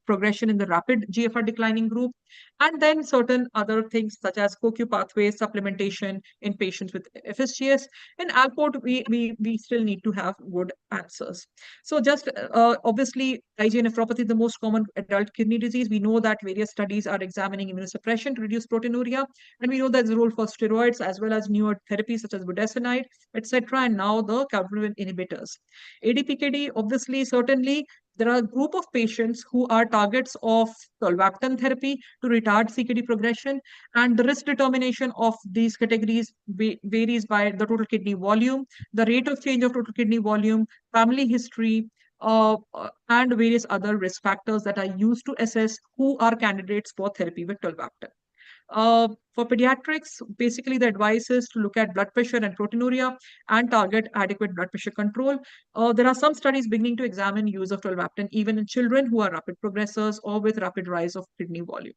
progression in the rapid GFR declining group, and then certain other things such as CoQ pathway supplementation in patients with FSGS. In Alport, we still need to have good answers. So just obviously, IgA nephropathy is the most common adult kidney disease. We know that various studies are examining immunosuppression to reduce proteinuria, and we know there's a role for steroids as well as newer therapies such as budesonide, etc., and now the calcineurin inhibitors. ADPKD, obviously, certainly, there are a group of patients who are targets of tolvaptan therapy to retard CKD progression, and the risk determination of these categories varies by the total kidney volume, the rate of change of total kidney volume, family history, and various other risk factors that are used to assess who are candidates for therapy with tolvaptan. For pediatrics, basically the advice is to look at blood pressure and proteinuria and target adequate blood pressure control. There are some studies beginning to examine use of tolvaptan even in children who are rapid progressors or with rapid rise of kidney volume.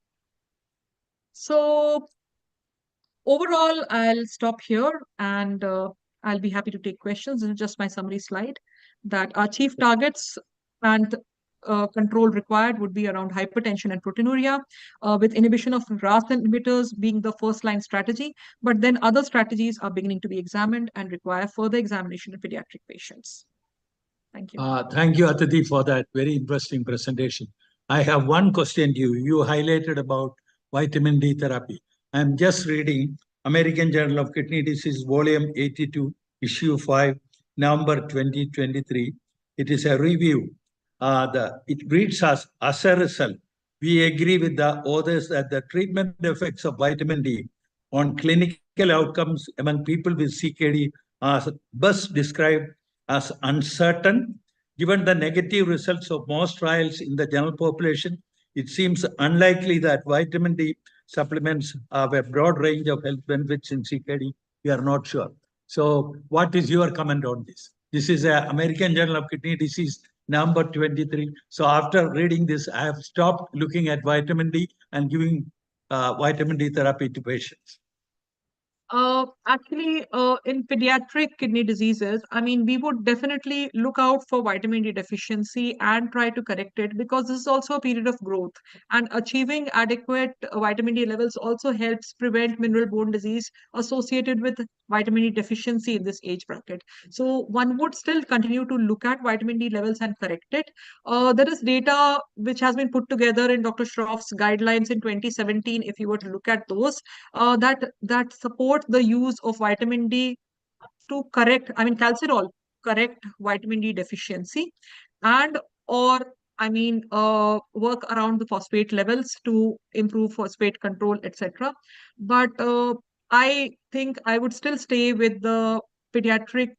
So overall, I'll stop here and I'll be happy to take questions. This is just my summary slide that our chief targets and control required would be around hypertension and proteinuria, with inhibition of RAS inhibitors being the first line strategy. But then other strategies are beginning to be examined and require further examination in pediatric patients. Thank you. Thank you, Aditi, for that very interesting presentation. I have one question to you. You highlighted about vitamin D therapy. I'm just reading American Journal of Kidney Disease, Volume 82, Issue 5, November 2023. It is a review. It reads as a result, we agree with the authors that the treatment effects of vitamin D on clinical outcomes among people with CKD are best described as uncertain. Given the negative results of most trials in the general population, it seems unlikely that vitamin D supplements have a broad range of health benefits in CKD. We are not sure. So what is your comment on this? This is an American Journal of Kidney Disease, number 23. So after reading this, I have stopped looking at vitamin D and giving vitamin D therapy to patients. Actually, in pediatric kidney diseases, I mean, we would definitely look out for vitamin D deficiency and try to correct it, because this is also a period of growth, and achieving adequate vitamin D levels also helps prevent mineral bone disease associated with vitamin D deficiency in this age bracket. So one would still continue to look at vitamin D levels and correct it. There is data which has been put together in Dr. Schroff's guidelines in 2017, if you were to look at those, that support the use of vitamin D to correct, I mean, calcirol, correct vitamin D deficiency, and or work around the phosphate levels to improve phosphate control, etc. But I think I would still stay with the pediatric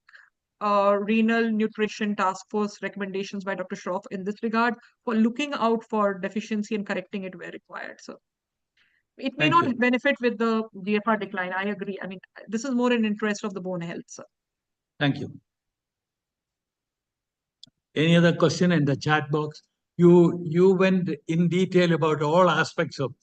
renal nutrition task force recommendations by Dr. Schroff in this regard, for looking out for deficiency and correcting it where required. So it may not benefit with the GFR decline. I agree. I mean, this is more in interest of the bone health, sir. Thank you. Any other question in the chat box? You went in detail about all aspects of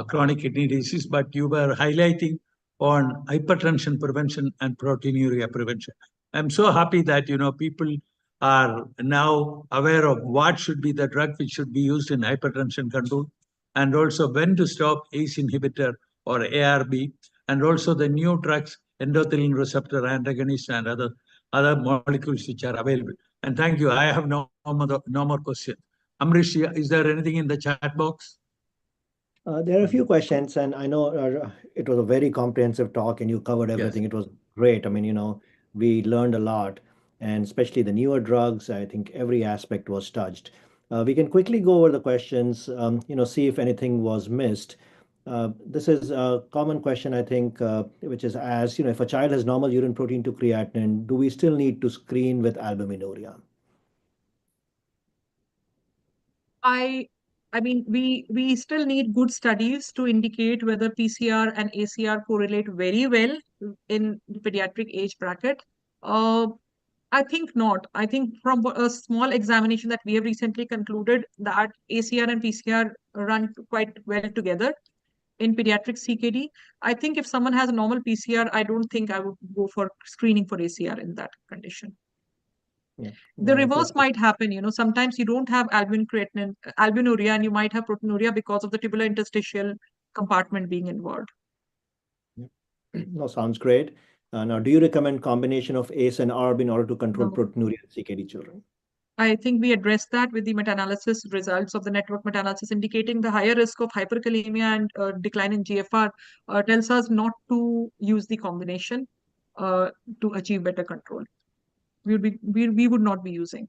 chronic kidney disease, but you were highlighting on hypertension prevention and proteinuria prevention. I'm so happy that people are now aware of what should be the drug which should be used in hypertension control, and also when to stop ACE inhibitor or ARB, and also the new drugs, endothelin receptor antagonist, and other molecules which are available. And thank you. I have no more questions. Amrish, is there anything in the chat box? There are a few questions, and I know it was a very comprehensive talk, and you covered everything. Yes. It was great. I mean, we learned a lot, and especially the newer drugs, I think every aspect was touched. We can quickly go over the questions, see if anything was missed. This is a common question, I think, which is asked, if a child has normal urine protein to creatinine, do we still need to screen with albuminuria? I mean, we still need good studies to indicate whether PCR and ACR correlate very well in the pediatric age bracket. I think not. I think from a small examination that we have recently concluded that ACR and PCR run quite well together in pediatric CKD. I think if someone has a normal PCR, I don't think I would go for screening for ACR in that condition. Yeah. The No, reverse good. might happen, sometimes you don't have albuminuria, and you might have proteinuria because of the tubular interstitial compartment being involved. Yeah. No, sounds great. Now, do you recommend combination of ACE and ARB in order to control No. proteinuria in CKD children? I think we addressed that with the meta-analysis results of the network meta-analysis indicating the higher risk of hyperkalemia and decline in GFR tells us not to use the combination to achieve better control. We would not be using.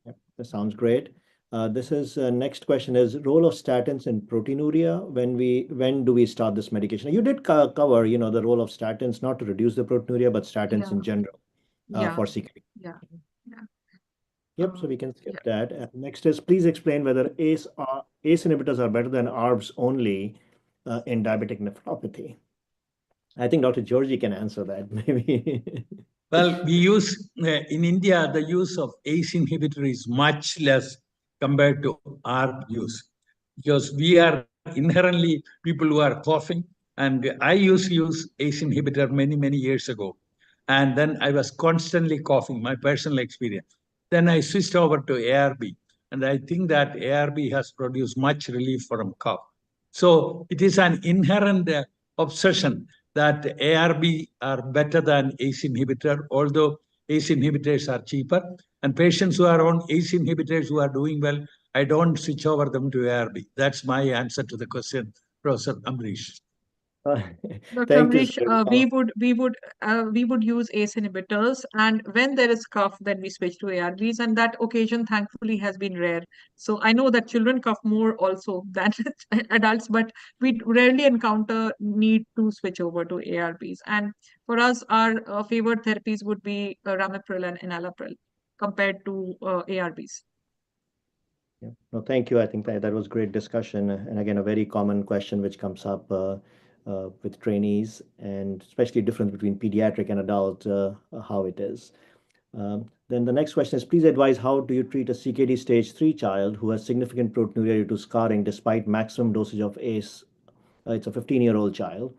Yep, that sounds great. This is next question is role of statins in proteinuria. When do we start this medication? You did cover, the role of statins, not to reduce the proteinuria, but statins in general Yeah. for CKD. Yeah. Yeah. Yep, so we can skip Yeah. that. Next is please explain whether ACE inhibitors are better than ARBs only in diabetic nephropathy. I think Dr. Georgie can answer that, maybe. Well, we use, in India, the use of ACE inhibitor is much less compared to ARB use, because we are inherently people who are coughing. And I used to use ACE inhibitor many, many years ago. And then I was constantly coughing, my personal experience. Then I switched over to ARB. And I think that ARB has produced much relief from cough. So it is an inherent obsession that ARB are better than ACE inhibitor, although ACE inhibitors are cheaper. And patients who are on ACE inhibitors who are doing well, I don't switch over them to ARB. That's my answer to the question, Professor Amrish. Dr. Thank you, Amrish, sir. we would use ACE inhibitors, and when there is cough, then we switch to ARBs, and that occasion thankfully has been rare. So I know that children cough more also than adults, but we rarely encounter need to switch over to ARBs. And for us, our favored therapies would be ramipril and enalapril compared to ARBs. Yeah. No, thank you. I think that was great discussion. And again, a very common question which comes up with trainees, and especially difference between pediatric and adult, how it is. Then the next question is, please advise how do you treat a CKD stage 3 child who has significant proteinuria due to scarring despite maximum dosage of ACE? It's a 15-year-old child.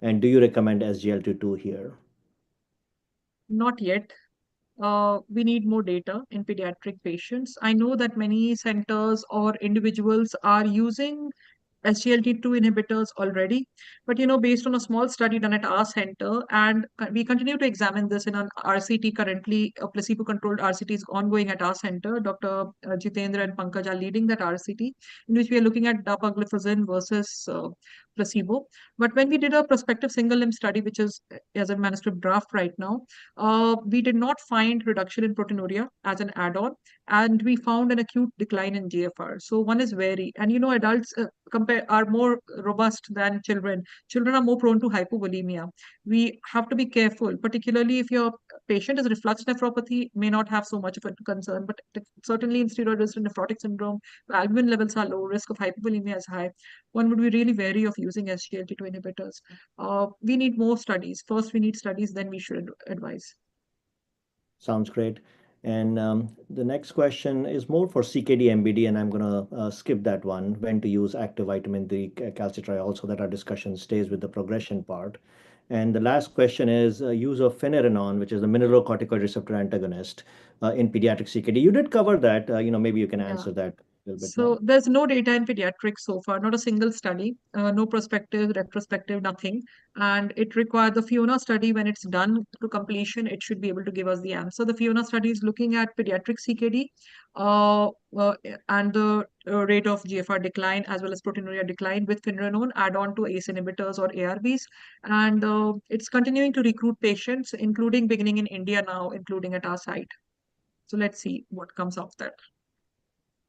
And do you recommend SGLT2 here? Not yet. We need more data in pediatric patients. I know that many centers or individuals are using SGLT2 inhibitors already, but based on a small study done at our center, and we continue to examine this in an RCT currently, a placebo-controlled RCT is ongoing at our center. Dr. Jitendra and Pankaj are leading that RCT, in which we are looking at dapagliflozin versus placebo. But when we did a prospective single-limb study, which is as a manuscript draft right now, we did not find reduction in proteinuria as an add-on, and we found an acute decline in GFR. So one is wary, and adults are more robust than children. Children are more prone to hypovolemia. We have to be careful, particularly if your patient is reflux nephropathy, may not have so much of a concern, but certainly in steroid-resistant nephrotic syndrome, albumin levels are low, risk of hypovolemia is high. One would be really wary of using SGLT2 inhibitors. We need more studies. First, we need studies, then we should advise. Sounds great. And the next question is more for CKD MBD, and I'm going to skip that one, when to use active vitamin D calcitriol, so that our discussion stays with the progression part. And the last question is use of finerenone, which is the mineralocorticoid receptor antagonist in pediatric CKD. You did cover that. Maybe you can answer that a little bit more. So there's no data in pediatrics so far, not a single study, no prospective, retrospective, nothing. And it required the Fiona study. When it's done to completion, it should be able to give us the answer. The Fiona study is looking at pediatric CKD and the rate of GFR decline as well as proteinuria decline with finerenone add-on to ACE inhibitors or ARBs. And it's continuing to recruit patients, including beginning in India now, including at our site. So let's see what comes of that.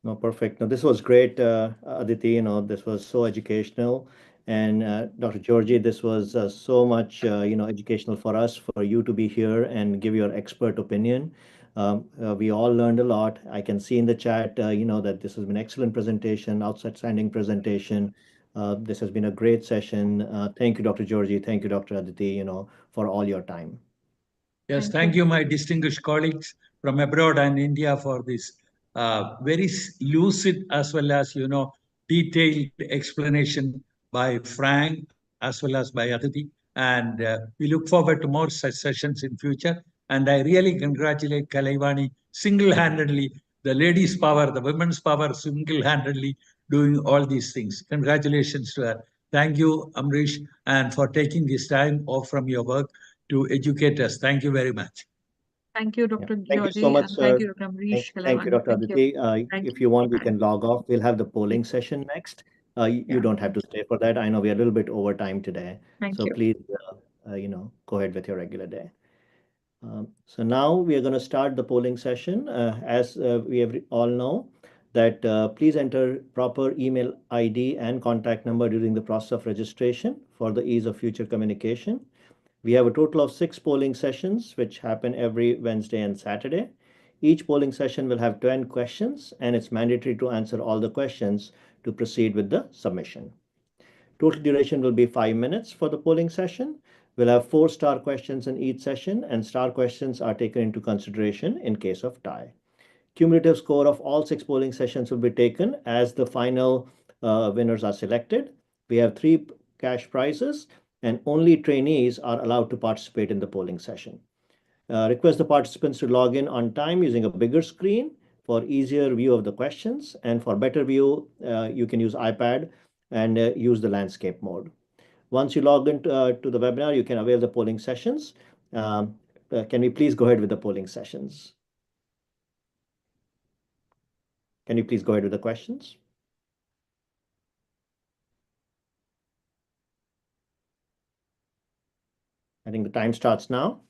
No, perfect. No, this was great, Aditi. This was so educational. And Dr. Georgie, this was so much, educational for us, for you to be here and give your expert opinion. We all learned a lot. I can see in the chat, that this has been an excellent presentation, outstanding presentation. This has been a great session. Thank you, Dr. Georgie. Thank you, Dr. Aditi, for all your time. Yes, thank you, my distinguished colleagues from abroad and India for this very lucid as well as, detailed explanation by Frank as well as by Aditi. And we look forward to more such sessions in future. And I really congratulate Kalaivani single-handedly, the ladies' power, the women's power, single-handedly doing all these things. Congratulations to her. Thank you, Amrish, and for taking this time off from your work to educate us. Thank you very much. Thank you, Dr. Thank you so Georgi, much, and sir. thank you, Dr. Amrish Thank you, Kalaivani. Dr. Aditi. Thank If you. you want, we can log off. We'll have the polling session next. You don't have to stay for that. I know we're a little bit over time today. Thank So you. please, go ahead with your regular day. So now we are going to start the polling session. As we all know, that please enter proper email ID and contact number during the process of registration for the ease of future communication. We have a total of 6 polling sessions which happen every Wednesday and Saturday. Each polling session will have 10 questions, and it's mandatory to answer all the questions to proceed with the submission. Total duration will be 5 minutes for the polling session. We'll have 4 star questions in each session, and star questions are taken into consideration in case of tie. Cumulative score of all 6 polling sessions will be taken as the final winners are selected. We have 3 cash prizes, and only trainees are allowed to participate in the polling session. Request the participants to log in on time using a bigger screen for easier view of the questions, and for better view, you can use iPad and use the landscape mode. Once you log into to the webinar, you can avail the polling sessions. Can we please go ahead with the polling sessions? Can you please go ahead with the questions? I think the time starts now.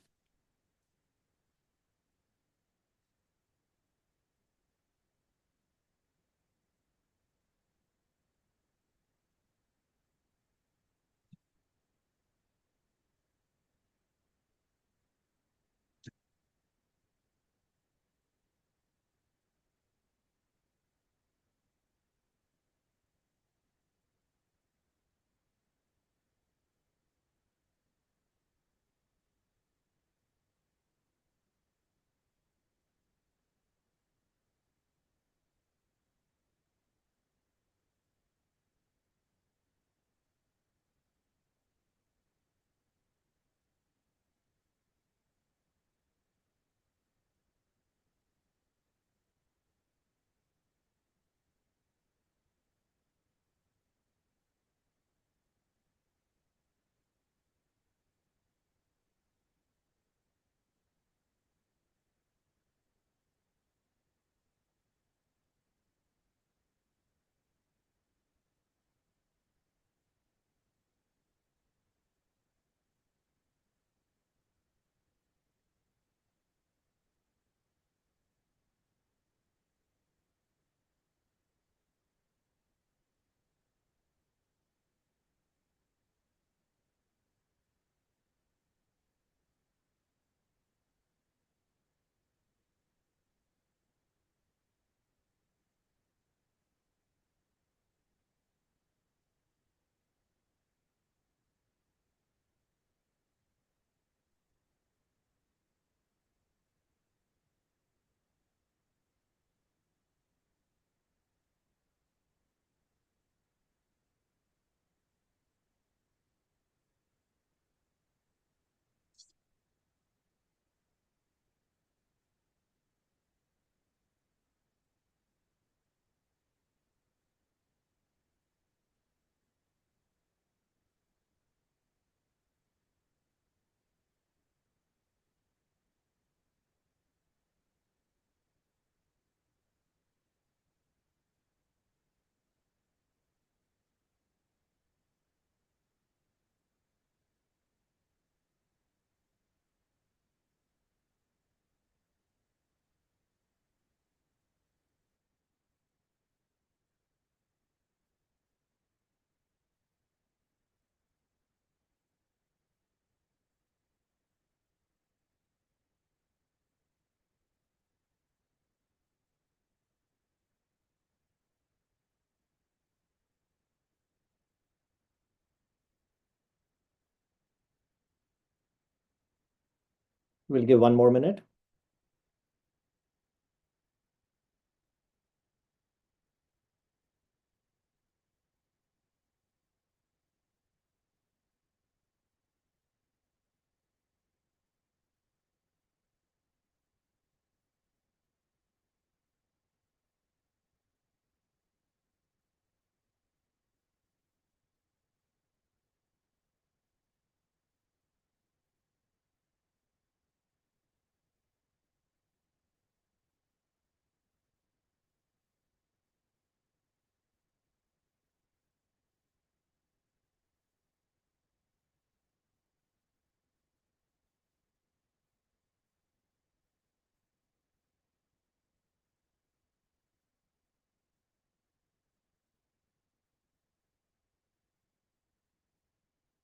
We'll give 1 more minute.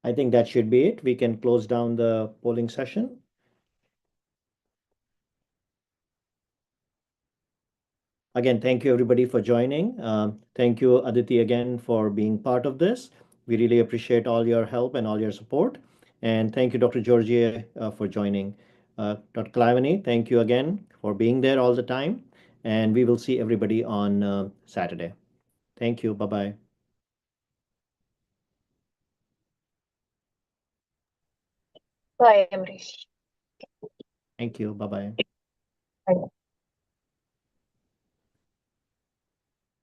I think that should be it. We can close down the polling session. Again, thank you everybody for joining. Thank you, Aditi, again for being part of this. We really appreciate all your help and all your support. And thank you, Dr. Georgie, for joining. Dr. Clavani, thank you again for being there all the time. And we will see everybody on Saturday. Thank you. Bye-bye. Bye, Amrish. Thank you. Bye-bye. Bye.